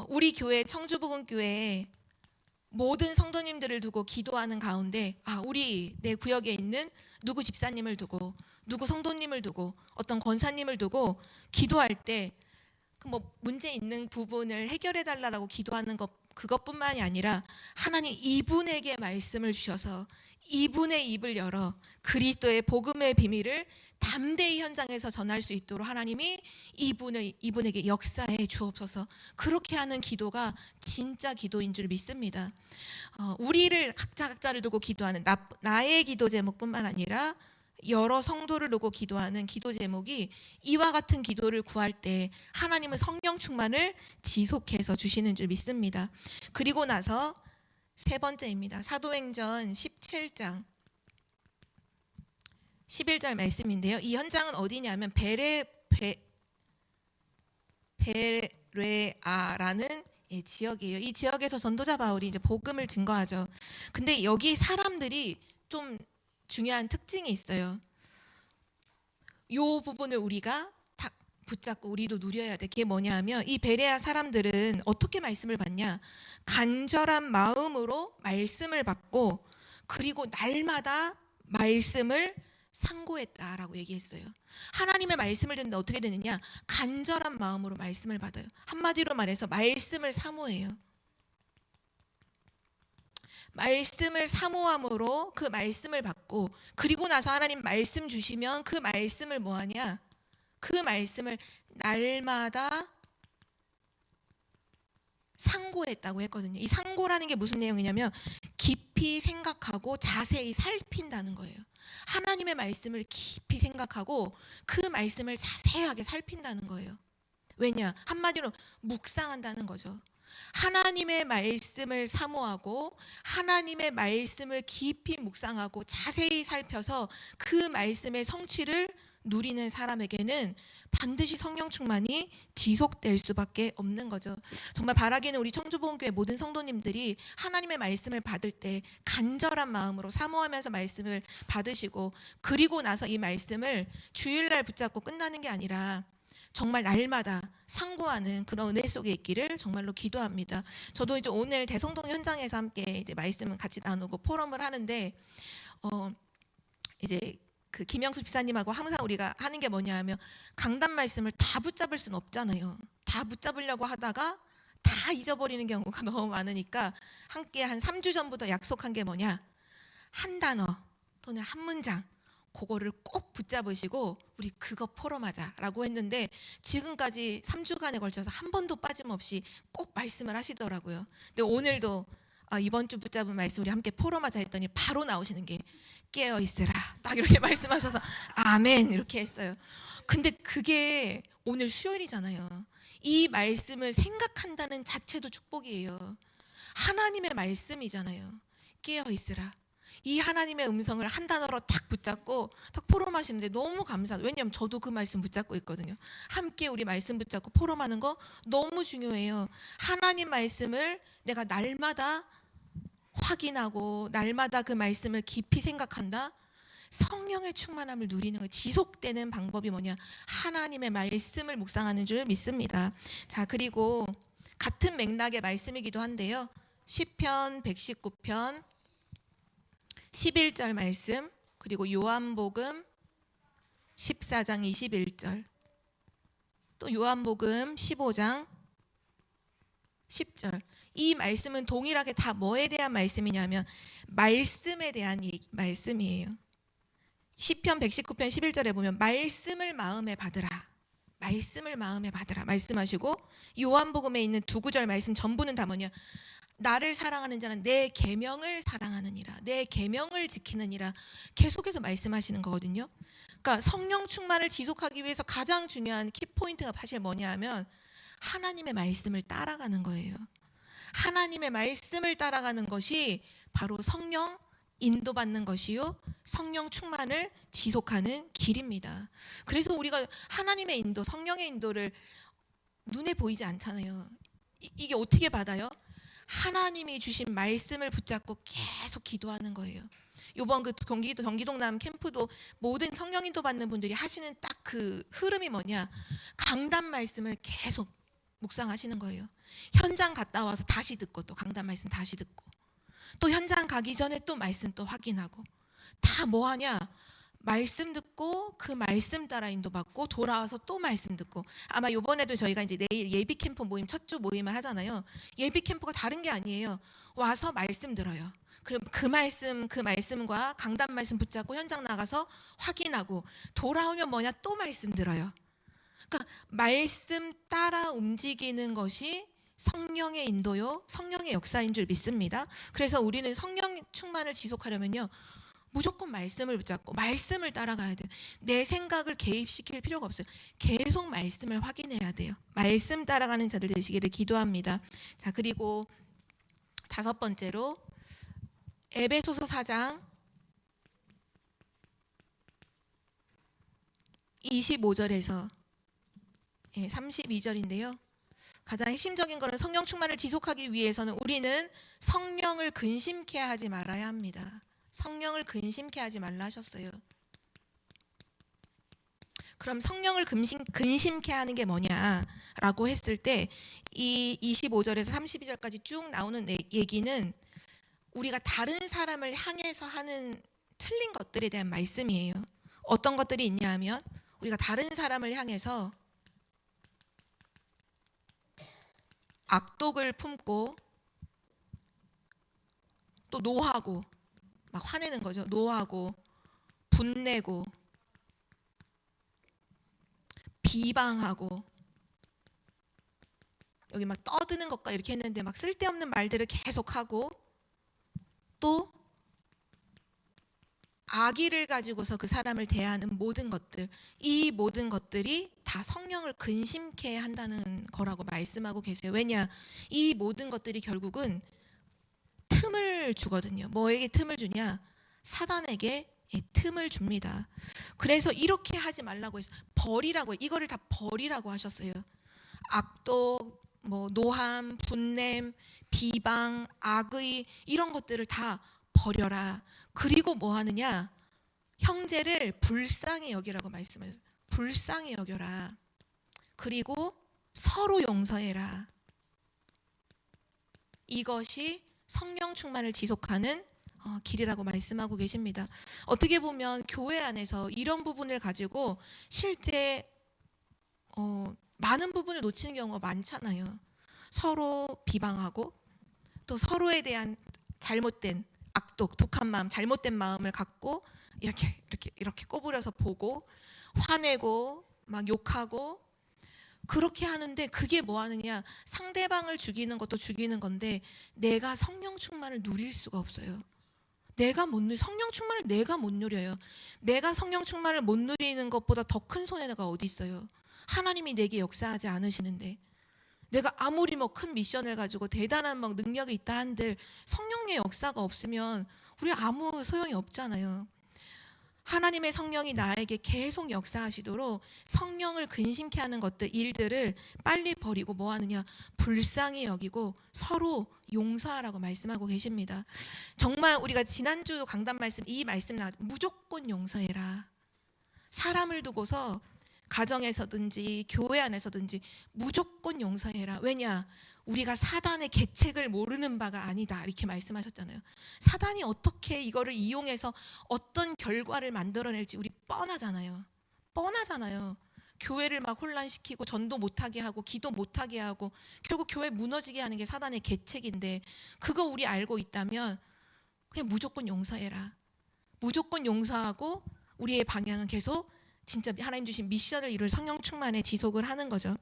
우리 교회 청주복음교회에 모든 성도님들을 두고 기도하는 가운데 우리 내 구역에 있는 누구 집사님을 두고 누구 성도님을 두고 어떤 권사님을 두고 기도할 때 뭐 문제 있는 부분을 해결해 달라고 기도하는 것 그것뿐만이 아니라 하나님 이분에게 말씀을 주셔서 이분의 입을 열어 그리스도의 복음의 비밀을 담대히 현장에서 전할 수 있도록 하나님이 이분에게 역사해 주옵소서. 그렇게 하는 기도가 진짜 기도인 줄 믿습니다. 우리를 각자를 두고 기도하는 나의 기도 제목뿐만 아니라 여러 성도를 두고 기도하는 기도 제목이 이와 같은 기도를 구할 때 하나님은 성령 충만을 지속해서 주시는 줄 믿습니다. 그리고 나서 세 번째입니다. 사도행전 17장 11절 말씀인데요. 이 현장은 어디냐면 베레아라는 지역이에요. 이 지역에서 전도자 바울이 이제 복음을 증거하죠. 근데 여기 사람들이 좀 중요한 특징이 있어요. 이 부분을 우리가 딱 붙잡고 우리도 누려야 돼. 그게 뭐냐 하면 이 베레아 사람들은 어떻게 말씀을 받냐? 간절한 마음으로 말씀을 받고 그리고 날마다 말씀을 상고했다라고 얘기했어요. 하나님의 말씀을 듣는데 어떻게 되느냐? 간절한 마음으로 말씀을 받아요. 한마디로 말해서 말씀을 사모해요. 말씀을 사모함으로 그 말씀을 받고 그리고 나서 하나님 말씀 주시면 그 말씀을 뭐하냐? 그 말씀을 날마다 상고했다고 했거든요. 이 상고라는 게 무슨 내용이냐면 깊이 생각하고 자세히 살핀다는 거예요. 하나님의 말씀을 깊이 생각하고 그 말씀을 자세하게 살핀다는 거예요. 왜냐? 한마디로 묵상한다는 거죠. 하나님의 말씀을 사모하고 하나님의 말씀을 깊이 묵상하고 자세히 살펴서 그 말씀의 성취를 누리는 사람에게는 반드시 성령 충만이 지속될 수밖에 없는 거죠. 정말 바라기는 우리 청주복음교회 모든 성도님들이 하나님의 말씀을 받을 때 간절한 마음으로 사모하면서 말씀을 받으시고 그리고 나서 이 말씀을 주일날 붙잡고 끝나는 게 아니라 정말 날마다 상고하는 그런 은혜 속에 있기를 정말로 기도합니다. 저도 이제 오늘 대성동 현장에서 함께 이제 말씀을 같이 나누고 포럼을 하는데 이제 그 김영수 집사님하고 항상 우리가 하는 게 뭐냐 하면 강단 말씀을 다 붙잡을 수는 없잖아요. 다 붙잡으려고 하다가 다 잊어버리는 경우가 너무 많으니까 함께 한 3주 전부터 약속한 게 뭐냐? 한 단어 또는 한 문장 그거를 꼭 붙잡으시고 우리 그거 포럼하자라고 했는데 지금까지 3주간에 걸쳐서 한 번도 빠짐없이 꼭 말씀을 하시더라고요. 근데 오늘도 이번 주 붙잡은 말씀 우리 함께 포럼하자 했더니 바로 나오시는 게 깨어있으라 딱 이렇게 말씀하셔서 아멘 이렇게 했어요. 근데 그게 오늘 수요일이잖아요. 이 말씀을 생각한다는 자체도 축복이에요. 하나님의 말씀이잖아요. 깨어있으라. 이 하나님의 음성을 한 단어로 딱 붙잡고 딱 포럼하시는데 너무 감사해요. 왜냐하면 저도 그 말씀 붙잡고 있거든요. 함께 우리 말씀 붙잡고 포럼하는 거 너무 중요해요. 하나님 말씀을 내가 날마다 확인하고 날마다 그 말씀을 깊이 생각한다. 성령의 충만함을 누리는 거 지속되는 방법이 뭐냐? 하나님의 말씀을 묵상하는 줄 믿습니다. 자, 그리고 같은 맥락의 말씀이기도 한데요. 시편 119편 11절 말씀 그리고 요한복음 14장 21절, 또 요한복음 15장 10절. 이 말씀은 동일하게 다 뭐에 대한 말씀이냐면 말씀에 대한 말씀이에요. 시편 119편 11절에 보면 말씀을 마음에 받으라, 말씀을 마음에 받으라 말씀하시고, 요한복음에 있는 두 구절 말씀 전부는 다 뭐냐, 나를 사랑하는 자는 내 계명을 사랑하느니라, 내 계명을 지키느니라 계속해서 말씀하시는 거거든요. 그러니까 성령 충만을 지속하기 위해서 가장 중요한 키포인트가 사실 뭐냐 하면 하나님의 말씀을 따라가는 거예요. 하나님의 말씀을 따라가는 것이 바로 성령 인도받는 것이요, 성령 충만을 지속하는 길입니다. 그래서 우리가 하나님의 인도, 성령의 인도를 눈에 보이지 않잖아요. 이게 어떻게 받아요? 하나님이 주신 말씀을 붙잡고 계속 기도하는 거예요. 이번 그 경기동남 캠프도 모든 성령 인도 받는 분들이 하시는 딱 그 흐름이 뭐냐, 강단 말씀을 계속 묵상하시는 거예요. 현장 갔다 와서 다시 듣고, 또 강단 말씀 다시 듣고, 또 현장 가기 전에 또 말씀 또 확인하고, 다 뭐 하냐, 말씀 듣고 그 말씀 따라 인도받고 돌아와서 또 말씀 듣고. 아마 이번에도 저희가 이제 내일 예비 캠프 모임 첫 주 모임을 하잖아요. 예비 캠프가 다른 게 아니에요. 와서 말씀 들어요. 그럼 그 말씀과 강단 말씀 붙잡고 현장 나가서 확인하고 돌아오면 뭐냐, 또 말씀 들어요. 그러니까 말씀 따라 움직이는 것이 성령의 인도요, 성령의 역사인 줄 믿습니다. 그래서 우리는 성령 충만을 지속하려면요, 무조건 말씀을 붙잡고 말씀을 따라가야 돼요. 내 생각을 개입시킬 필요가 없어요. 계속 말씀을 확인해야 돼요. 말씀 따라가는 자들 되시기를 기도합니다. 자, 그리고 다섯 번째로 에베소서 4장 25절에서 32절인데요. 가장 핵심적인 것은 성령 충만을 지속하기 위해서는 우리는 성령을 근심케 하지 말아야 합니다. 성령을 근심케 하지 말라 하셨어요. 그럼 성령을 근심케 하는 게 뭐냐라고 했을 때 이 25절에서 32절까지 쭉 나오는 얘기는 우리가 다른 사람을 향해서 하는 틀린 것들에 대한 말씀이에요. 어떤 것들이 있냐 하면 우리가 다른 사람을 향해서 악독을 품고 또 노하고, 막 화내는 거죠. 노하고 분내고 비방하고, 여기 막 떠드는 것과 이렇게 했는데 막 쓸데없는 말들을 계속하고, 또 악의를 가지고서 그 사람을 대하는 모든 것들, 이 모든 것들이 다 성령을 근심케 한다는 거라고 말씀하고 계세요. 왜냐, 이 모든 것들이 결국은 틈을 주거든요. 뭐에게 틈을 주냐? 사단에게 틈을 줍니다. 그래서 이렇게 하지 말라고 해서 버리라고, 이거를 다 버리라고 하셨어요. 악독, 노함, 분냄, 비방, 악의, 이런 것들을 다 버려라. 그리고 뭐 하느냐? 형제를 불쌍히 여기라고 말씀하셨어요. 불쌍히 여겨라. 그리고 서로 용서해라. 이것이 성령 충만을 지속하는 길이라고 말씀하고 계십니다. 어떻게 보면 교회 안에서 이런 부분을 가지고 실제 많은 부분을 놓치는 경우가 많잖아요. 서로 비방하고 또 서로에 대한 잘못된 악독, 독한 마음, 잘못된 마음을 갖고 이렇게 꼬부려서 보고 화내고 막 욕하고 그렇게 하는데, 그게 뭐 하느냐? 상대방을 죽이는 것도 죽이는 건데 내가 성령 충만을 누릴 수가 없어요. 성령 충만을 내가 못 누려요. 내가 성령 충만을 못 누리는 것보다 더 큰 손해가 어디 있어요? 하나님이 내게 역사하지 않으시는데, 내가 아무리 큰 미션을 가지고 대단한 능력이 있다 한들 성령의 역사가 없으면 우리 아무 소용이 없잖아요. 하나님의 성령이 나에게 계속 역사하시도록 성령을 근심케 하는 일들을 빨리 버리고 뭐 하느냐? 불쌍히 여기고 서로 용서하라고 말씀하고 계십니다. 정말 우리가 지난주 강단 말씀, 이 말씀 무조건 용서해라. 사람을 두고서 가정에서든지 교회 안에서든지 무조건 용서해라. 왜냐? 우리가 사단의 계책을 모르는 바가 아니다, 이렇게 말씀하셨잖아요. 사단이 어떻게 이거를 이용해서 어떤 결과를 만들어낼지 우리 뻔하잖아요. 뻔하잖아요. 교회를 막 혼란시키고 전도 못하게 하고 기도 못하게 하고 결국 교회 무너지게 하는 게 사단의 계책인데, 그거 우리 알고 있다면 그냥 무조건 용서해라. 무조건 용서하고 우리의 방향은 계속 진짜 하나님 주신 미션을 이룰 성령 충만에 지속을 하는 거죠.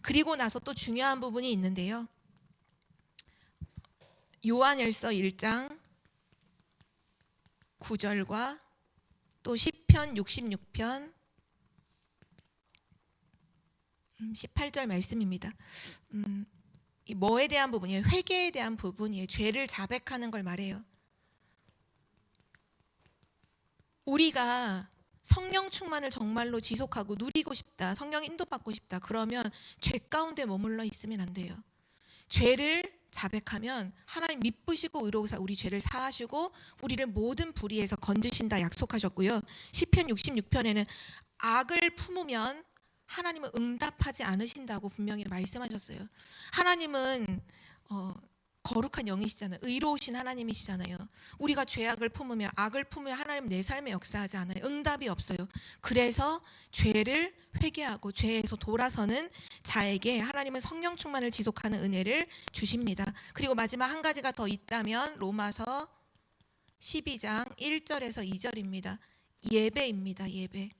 그리고 나서 또 중요한 부분이 있는데요. 요한일서 1장 9절과 또 시편 66편 18절 말씀입니다. 이 뭐에 대한 부분이에요? 회개에 대한 부분이에요. 죄를 자백하는 걸 말해요. 우리가 성령 충만을 정말로 지속하고 누리고 싶다, 성령 인도받고 싶다, 그러면 죄 가운데 머물러 있으면 안 돼요. 죄를 자백하면 하나님 미쁘시고 의로우사 우리 죄를 사하시고 우리를 모든 불의에서 건지신다 약속하셨고요. 시편 66편에는 악을 품으면 하나님은 응답하지 않으신다고 분명히 말씀하셨어요. 하나님은 거룩한 영이시잖아요. 의로우신 하나님이시잖아요. 우리가 죄악을 품으면, 악을 품으면 하나님은 내 삶에 역사하지 않아요. 응답이 없어요. 그래서 죄를 회개하고 죄에서 돌아서는 자에게 하나님은 성령 충만을 지속하는 은혜를 주십니다. 그리고 마지막 한 가지가 더 있다면 로마서 12장 1절에서 2절입니다. 예배입니다. 예배.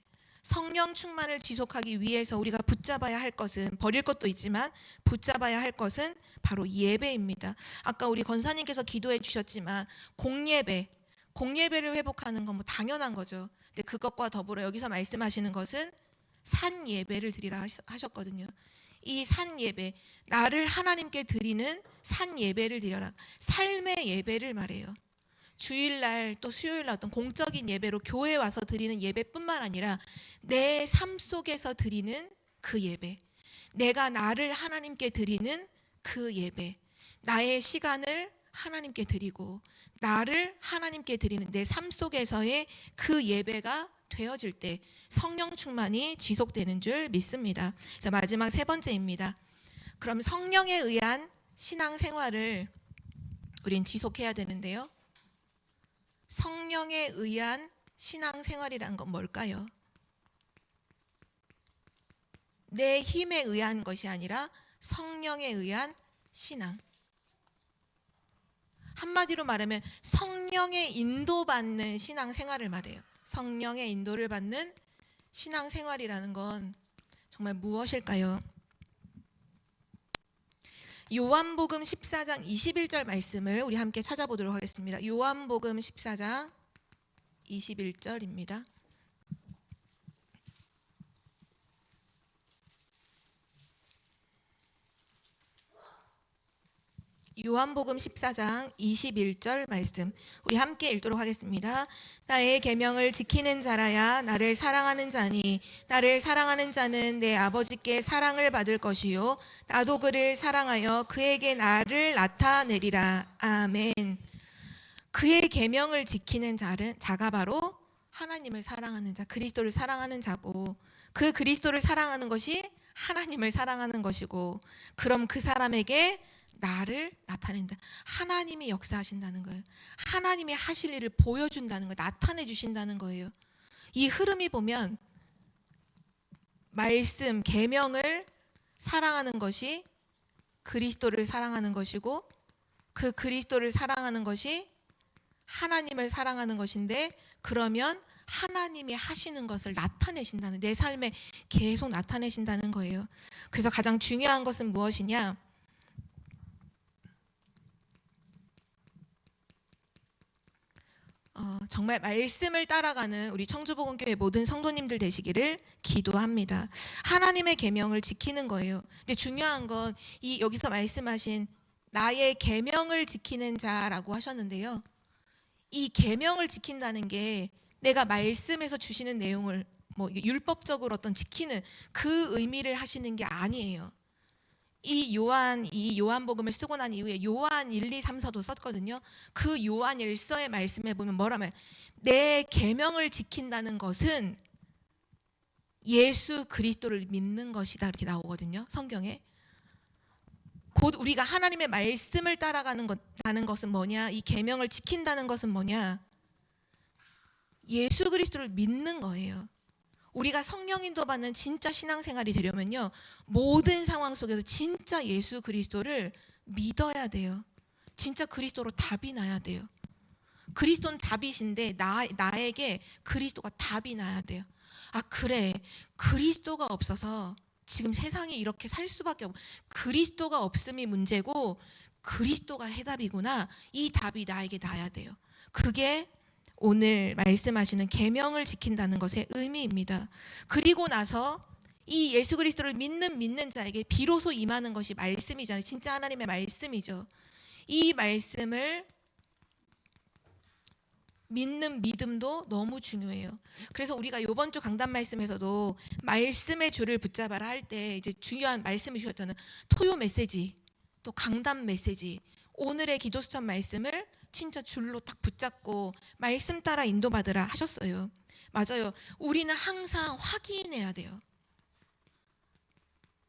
성령 충만을 지속하기 위해서 우리가 붙잡아야 할 것은, 버릴 것도 있지만 붙잡아야 할 것은 바로 예배입니다. 아까 우리 권사님께서 기도해 주셨지만 공예배를 회복하는 건 뭐 당연한 거죠. 근데 그것과 더불어 여기서 말씀하시는 것은 산 예배를 드리라 하셨거든요. 이 산 예배, 나를 하나님께 드리는 산 예배를 드려라. 삶의 예배를 말해요. 주일날 또 수요일날 어떤 공적인 예배로 교회에 와서 드리는 예배뿐만 아니라 내 삶 속에서 드리는 그 예배, 내가 나를 하나님께 드리는 그 예배, 나의 시간을 하나님께 드리고 나를 하나님께 드리는 내 삶 속에서의 그 예배가 되어질 때 성령 충만이 지속되는 줄 믿습니다. 자, 마지막 세 번째입니다. 그럼 성령에 의한 신앙생활을 우린 지속해야 되는데요. 성령에 의한 신앙생활이란 건 뭘까요? 내 힘에 의한 것이 아니라 성령에 의한 신앙. 한마디로 말하면 성령의 인도받는 신앙생활을 말해요. 성령의 인도를 받는 신앙생활이라는 건 정말 무엇일까요? 요한복음 14장 21절 말씀을 우리 함께 찾아보도록 하겠습니다. 요한복음 14장 21절입니다. 요한복음 14장 21절 말씀 우리 함께 읽도록 하겠습니다. 나의 계명을 지키는 자라야 나를 사랑하는 자니 나를 사랑하는 자는 내 아버지께 사랑을 받을 것이요 나도 그를 사랑하여 그에게 나를 나타내리라. 아멘. 그의 계명을 지키는 자가 바로 하나님을 사랑하는 자, 그리스도를 사랑하는 자고, 그 그리스도를 사랑하는 것이 하나님을 사랑하는 것이고, 그럼 그 사람에게 나를 나타낸다. 하나님이 역사하신다는 거예요. 하나님이 하실 일을 보여준다는 거예요. 나타내 주신다는 거예요. 이 흐름이 보면 말씀, 계명을 사랑하는 것이 그리스도를 사랑하는 것이고, 그 그리스도를 사랑하는 것이 하나님을 사랑하는 것인데, 그러면 하나님이 하시는 것을 나타내신다는, 내 삶에 계속 나타내신다는 거예요. 그래서 가장 중요한 것은 무엇이냐? 정말 말씀을 따라가는 우리 청주복음교회 모든 성도님들 되시기를 기도합니다. 하나님의 계명을 지키는 거예요. 근데 중요한 건 이 여기서 말씀하신 나의 계명을 지키는 자라고 하셨는데요. 이 계명을 지킨다는 게 내가 말씀에서 주시는 내용을 뭐 율법적으로 어떤 지키는 그 의미를 하시는 게 아니에요. 이 요한복음을 쓰고 난 이후에 요한 1, 2, 3서도 썼거든요. 그 요한 1서의 말씀에 보면 뭐라면 내 계명을 지킨다는 것은 예수 그리스도를 믿는 것이다 이렇게 나오거든요. 성경에. 곧 우리가 하나님의 말씀을 따라가는 것은 뭐냐? 이 계명을 지킨다는 것은 뭐냐? 예수 그리스도를 믿는 거예요. 우리가 성령 인도받는 진짜 신앙생활이 되려면요, 모든 상황 속에서 진짜 예수 그리스도를 믿어야 돼요. 진짜 그리스도로 답이 나야 돼요. 그리스도는 답이신데 나에게 그리스도가 답이 나야 돼요. 아, 그래, 그리스도가 없어서 지금 세상이 이렇게 살 수밖에 없고, 그리스도가 없음이 문제고 그리스도가 해답이구나. 이 답이 나에게 나야 돼요. 그게 오늘 말씀하시는 계명을 지킨다는 것의 의미입니다. 그리고 나서 이 예수 그리스도를 믿는 자에게 비로소 임하는 것이 말씀이잖아요. 진짜 하나님의 말씀이죠. 이 말씀을 믿는 믿음도 너무 중요해요. 그래서 우리가 이번 주 강단 말씀에서도 말씀의 줄을 붙잡아라 할 때 이제 중요한 말씀을 주셨잖아요. 토요 메시지, 또 강단 메시지, 오늘의 기도 수천 말씀을 진짜 줄로 딱 붙잡고 말씀 따라 인도받으라 하셨어요. 맞아요. 우리는 항상 확인해야 돼요.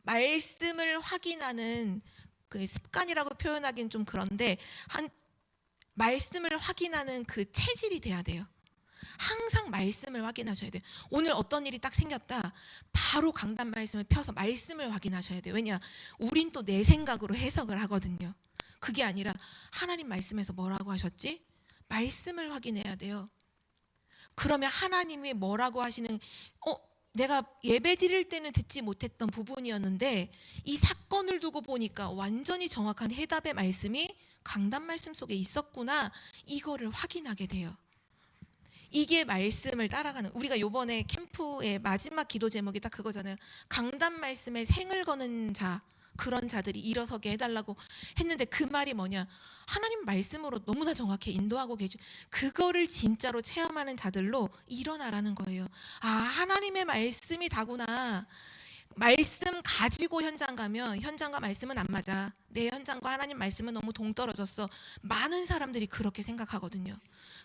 말씀을 확인하는 그 습관이라고 표현하기는 좀 그런데 말씀을 확인하는 그 체질이 돼야 돼요. 항상 말씀을 확인하셔야 돼요. 오늘 어떤 일이 딱 생겼다, 바로 강단 말씀을 펴서 말씀을 확인하셔야 돼요. 왜냐? 우린 또 내 생각으로 해석을 하거든요. 그게 아니라 하나님 말씀에서 뭐라고 하셨지? 말씀을 확인해야 돼요. 그러면 하나님이 뭐라고 하시는, 내가 예배 드릴 때는 듣지 못했던 부분이었는데 이 사건을 두고 보니까 완전히 정확한 해답의 말씀이 강단 말씀 속에 있었구나, 이거를 확인하게 돼요. 이게 말씀을 따라가는, 우리가 요번에 캠프의 마지막 기도 제목이 딱 그거잖아요. 강단 말씀에 생을 거는 자, 그런 자들이 일어서게 해달라고 했는데 그 말이 뭐냐? 하나님 말씀으로 너무나 정확히 인도하고 계시, 그거를 진짜로 체험하는 자들로 일어나라는 거예요. 아, 하나님의 말씀이 다구나. 말씀 가지고 현장 가면 현장과 말씀은 안 맞아. 내 현장과 하나님 말씀은 너무 동떨어졌어. 많은 사람들이 그렇게 생각하거든요.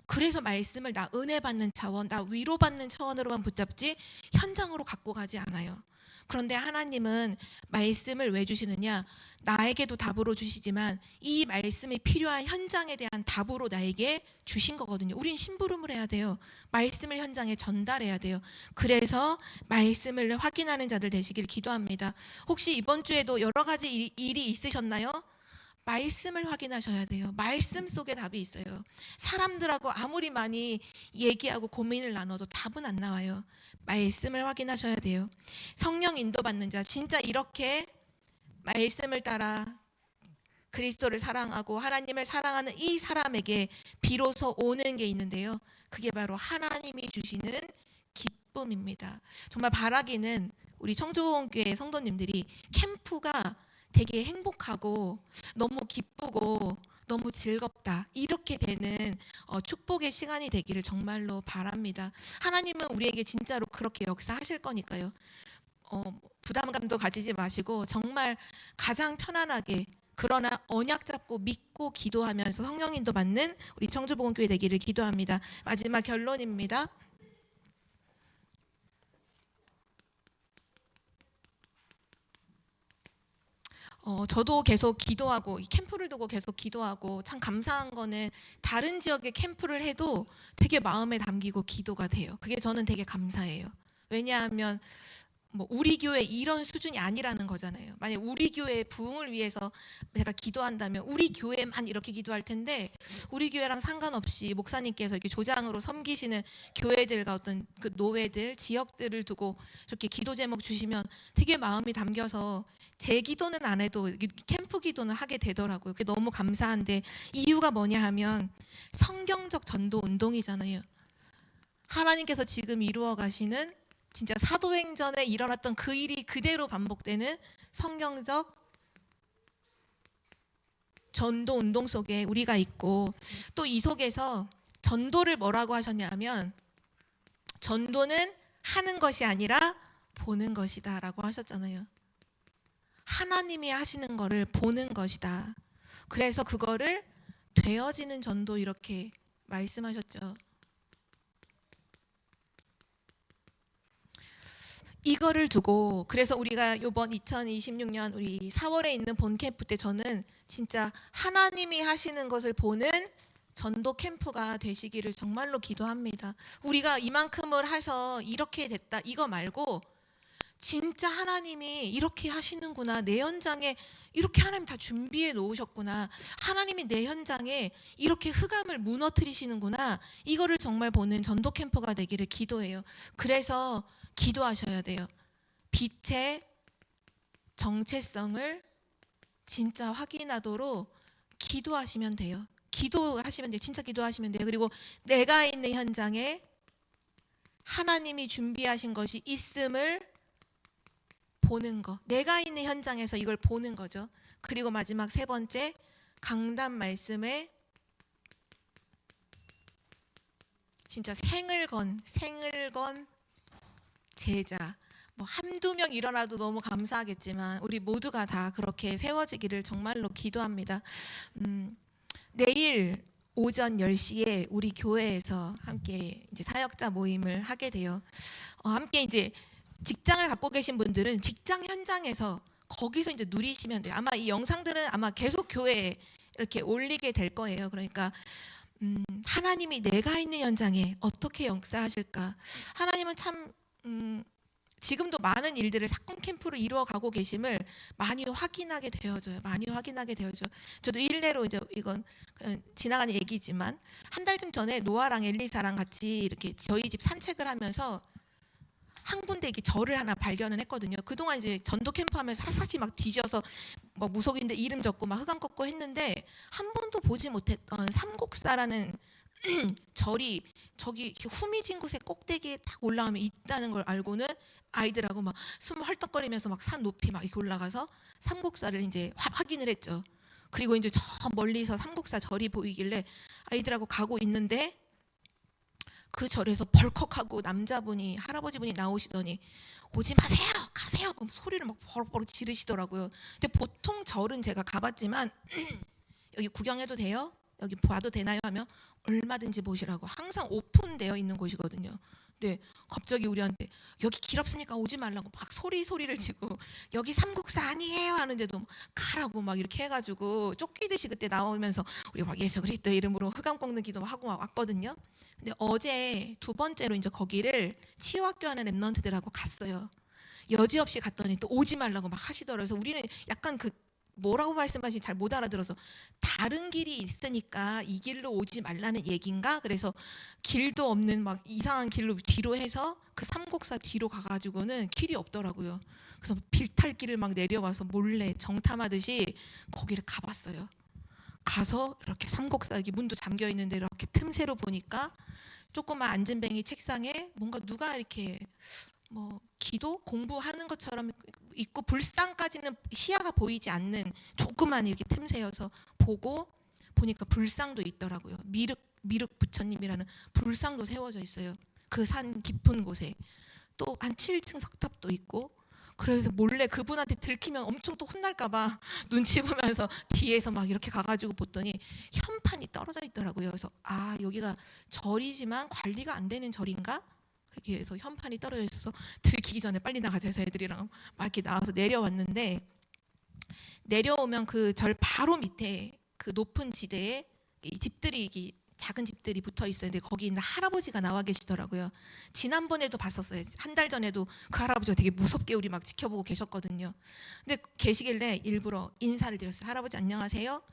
그래서 말씀을 나 은혜 받는 차원, 나 위로 받는 차원으로만 붙잡지 현장으로 갖고 가지 않아요. 그런데 하나님은 말씀을 왜 주시느냐? 나에게도 답으로 주시지만 이 말씀이 필요한 현장에 대한 답으로 나에게 주신 거거든요. 우린 심부름을 해야 돼요. 말씀을 현장에 전달해야 돼요. 그래서 말씀을 확인하는 자들 되시길 기도합니다. 혹시 이번 주에도 여러 가지 일이 있으셨나요? 말씀을 확인하셔야 돼요. 말씀 속에 답이 있어요. 사람들하고 아무리 많이 얘기하고 고민을 나눠도 답은 안 나와요. 말씀을 확인하셔야 돼요. 성령 인도받는 자, 진짜 이렇게 말씀을 따라 그리스도를 사랑하고 하나님을 사랑하는 이 사람에게 비로소 오는 게 있는데요. 그게 바로 하나님이 주시는 기쁨입니다. 정말 바라기는 우리 청주교회 성도님들이 캠프가 되게 행복하고 너무 기쁘고 너무 즐겁다, 이렇게 되는 축복의 시간이 되기를 정말로 바랍니다. 하나님은 우리에게 진짜로 그렇게 역사하실 거니까요. 부담감도 가지지 마시고 정말 가장 편안하게, 그러나 언약 잡고 믿고 기도하면서 성령 인도 받는 우리 청주복음교회 되기를 기도합니다. 마지막 결론입니다. 저도 계속 기도하고 이 캠프를 두고 계속 기도하고, 참 감사한 거는 다른 지역에 캠프를 해도 되게 마음에 담기고 기도가 돼요. 그게 저는 되게 감사해요. 왜냐하면 뭐 우리 교회 이런 수준이 아니라는 거잖아요. 만약 우리 교회의 부흥을 위해서 제가 기도한다면 우리 교회만 이렇게 기도할 텐데, 우리 교회랑 상관없이 목사님께서 이렇게 조장으로 섬기시는 교회들과 어떤 그 노회들, 지역들을 두고 이렇게 기도 제목 주시면 되게 마음이 담겨서 제 기도는 안 해도 캠프 기도는 하게 되더라고요. 그게 너무 감사한데, 이유가 뭐냐 하면 성경적 전도 운동이잖아요. 하나님께서 지금 이루어 가시는 진짜 사도행전에 일어났던 그 일이 그대로 반복되는 성경적 전도 운동 속에 우리가 있고, 또 이 속에서 전도를 뭐라고 하셨냐면, 전도는 하는 것이 아니라 보는 것이다 라고 하셨잖아요. 하나님이 하시는 거를 보는 것이다. 그래서 그거를 되어지는 전도, 이렇게 말씀하셨죠. 이거를 두고 그래서 우리가 이번 2026년 우리 4월에 있는 본 캠프 때 저는 진짜 하나님이 하시는 것을 보는 전도 캠프가 되시기를 정말로 기도합니다. 우리가 이만큼을 해서 이렇게 됐다 이거 말고 진짜 하나님이 이렇게 하시는구나, 내 현장에 이렇게 하나님 다 준비해 놓으셨구나, 하나님이 내 현장에 이렇게 흑암을 무너뜨리시는구나, 이거를 정말 보는 전도 캠프가 되기를 기도해요. 그래서 기도하셔야 돼요. 빛의 정체성을 진짜 확인하도록 기도하시면 돼요. 기도하시면 돼요. 진짜 기도하시면 돼요. 그리고 내가 있는 현장에 하나님이 준비하신 것이 있음을 보는 거, 내가 있는 현장에서 이걸 보는 거죠. 그리고 마지막 세 번째, 강단 말씀에 진짜 생을 건 제자. 뭐 한두 명 일어나도 너무 감사하겠지만 우리 모두가 다 그렇게 세워지기를 정말로 기도합니다. 내일 오전 10시에 우리 교회에서 함께 이제 사역자 모임을 하게 돼요. 함께 이제 직장을 갖고 계신 분들은 직장 현장에서 거기서 이제 누리시면 돼요. 아마 이 영상들은 아마 계속 교회에 이렇게 올리게 될 거예요. 그러니까 하나님이 내가 있는 현장에 어떻게 역사하실까? 하나님은 참 지금도 많은 일들을 사건 캠프로 이루어가고 계심을 많이 확인하게 되어져요. 많이 확인하게 되어져. 저도 일례로 이제 이건 지나가는 얘기지만 한 달쯤 전에 노아랑 엘리사랑 같이 이렇게 저희 집 산책을 하면서 한 군데 이렇게 절을 하나 발견을 했거든요. 그동안 이제 전도 캠프 하면서 사사시 막 뒤져서 뭐 무속인들 이름 적고 막 흑암 꺾고 했는데 한 번도 보지 못했던 삼곡사라는 절이 저기 이렇게 후미진 곳에 꼭대기에 딱 올라가면 있다는 걸 알고는 아이들하고 막 숨 헐떡거리면서 막 산 높이 막 이렇게 올라가서 삼곡사를 이제 확인을 했죠. 그리고 이제 저 멀리서 삼곡사 절이 보이길래 아이들하고 가고 있는데 그 절에서 벌컥하고 남자분이 할아버지분이 나오시더니 오지 마세요, 가세요. 소리를 막 버럭버럭 지르시더라고요. 근데 보통 절은 제가 가봤지만 여기 구경해도 돼요? 여기 봐도 되나요? 하면 얼마든지 보시라고 항상 오픈되어 있는 곳이거든요. 근데 갑자기 우리한테 여기 길 없으니까 오지 말라고 막 소리를 치고 여기 삼국사 아니에요 하는데도 가라고 막 이렇게 해가지고 쫓기듯이 그때 나오면서 우리 막 예수 그리스도 이름으로 흑암 꺾는 기도 하고 막 왔거든요. 근데 어제 두 번째로 이제 거기를 치유학교하는 랩런트들하고 갔어요. 여지없이 갔더니 또 오지 말라고 막 하시더라고요. 그래서 우리는 약간 그 뭐라고 말씀하시는지 잘 못 알아들어서 다른 길이 있으니까 이 길로 오지 말라는 얘긴가? 그래서 길도 없는 막 이상한 길로 뒤로 해서 그 삼곡사 뒤로 가가지고는 길이 없더라고요. 그래서 빌탈길을 막 내려와서 몰래 정탐하듯이 거기를 가봤어요. 가서 이렇게 삼곡사 여기 문도 잠겨 있는데 이렇게 틈새로 보니까 조그만 안전뱅이 책상에 뭔가 누가 이렇게 뭐 기도 공부하는 것처럼 있고 불상까지는 시야가 보이지 않는 조그만 이렇게 틈새여서 보니까 불상도 있더라고요. 미륵 부처님이라는 불상도 세워져 있어요. 그 산 깊은 곳에 또 한 7층 석탑도 있고. 그래서 몰래 그분한테 들키면 엄청 또 혼날까봐 눈치 보면서 뒤에서 막 이렇게 가가지고 봤더니 현판이 떨어져 있더라고요. 그래서 아, 여기가 절이지만 관리가 안 되는 절인가? 그렇게 해서 현판이 떨어져 있어서 들키기 전에 빨리 나가자 해서 애들이랑 막 이렇게 나와서 내려왔는데, 내려오면 그 절 바로 밑에 그 높은 지대에 이 집들이 작은 집들이 붙어 있어요. 근데 거기 있는 할아버지가 나와 계시더라고요. 지난번에도 봤었어요. 한 달 전에도 그 할아버지가 되게 무섭게 우리 막 지켜보고 계셨거든요. 근데 계시길래 일부러 인사를 드렸어요. 할아버지 안녕하세요.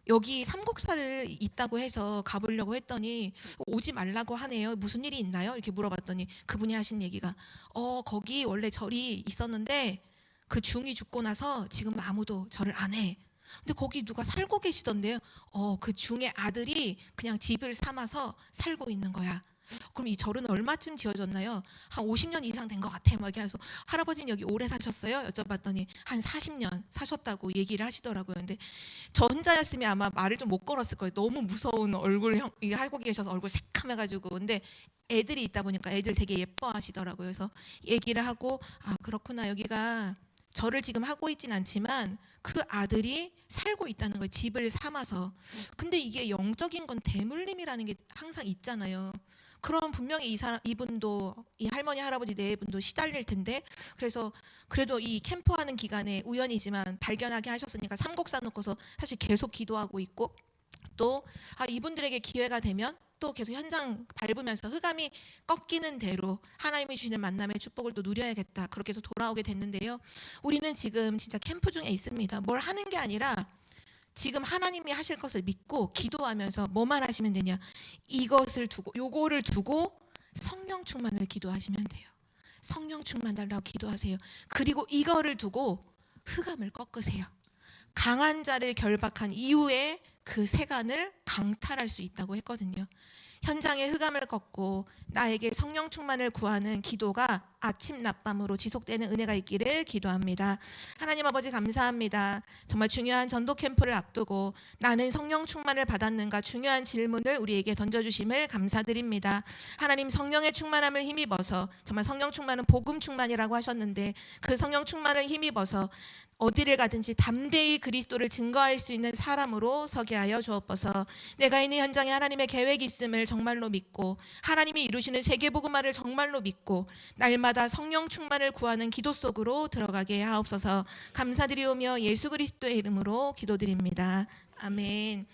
여기 삼곡사를 있다고 해서 가보려고 했더니 오지 말라고 하네요. 무슨 일이 있나요? 이렇게 물어봤더니 그분이 하신 얘기가 거기 원래 절이 있었는데 그 중이 죽고 나서 지금 아무도 절을 안 해. 근데 거기 누가 살고 계시던데요. 그 중의 아들이 그냥 집을 삼아서 살고 있는 거야. 그럼 이 절은 얼마쯤 지어졌나요? 한 50년 이상 된 것 같아. 막 이렇게 해서 할아버지는 여기 오래 사셨어요? 여쭤봤더니 한 40년 사셨다고 얘기를 하시더라고요. 근데 저 혼자였으면 아마 말을 좀 못 걸었을 거예요. 너무 무서운 얼굴 하고 계셔서 얼굴 새카매가지고. 근데 애들이 있다 보니까 애들 되게 예뻐하시더라고요. 그래서 얘기를 하고 아 그렇구나, 여기가 절을 지금 하고 있진 않지만 그 아들이 살고 있다는 거예요. 집을 삼아서. 근데 이게 영적인 건 대물림이라는 게 항상 있잖아요. 그럼 분명히 이분도 이 할머니 할아버지 네 분도 시달릴 텐데, 그래서 그래도 이 캠프하는 기간에 우연이지만 발견하게 하셨으니까 삼곡사 놓고서 사실 계속 기도하고 있고 또 이분들에게 기회가 되면 또 계속 현장 밟으면서 흑암이 꺾이는 대로 하나님이 주시는 만남의 축복을 또 누려야겠다. 그렇게 해서 돌아오게 됐는데요. 우리는 지금 진짜 캠프 중에 있습니다. 뭘 하는 게 아니라 지금 하나님이 하실 것을 믿고 기도하면서 뭐만 하시면 되냐? 이것을 두고, 요거를 두고 성령 충만을 기도하시면 돼요. 성령 충만 달라고 기도하세요. 그리고 이거를 두고 흑암을 꺾으세요. 강한 자를 결박한 이후에 그 세간을 강탈할 수 있다고 했거든요. 현장의 흑암을 꺾고 나에게 성령 충만을 구하는 기도가 아침 낮밤으로 지속되는 은혜가 있기를 기도합니다. 하나님 아버지 감사합니다. 정말 중요한 전도 캠프를 앞두고 나는 성령 충만을 받았는가 중요한 질문을 우리에게 던져주심을 감사드립니다. 하나님 성령의 충만함을 힘입어서 정말 성령 충만은 복음 충만이라고 하셨는데 그 성령 충만을 힘입어서 어디를 가든지 담대히 그리스도를 증거할 수 있는 사람으로 서게 하여 주옵소서. 내가 있는 현장에 하나님의 계획이 있음을 정말로 믿고 하나님이 이루시는 세계복음화를 정말로 믿고 날마다 성령 충만을 구하는 기도 속으로 들어가게 하옵소서. 감사드리오며 예수 그리스도의 이름으로 기도드립니다. 아멘.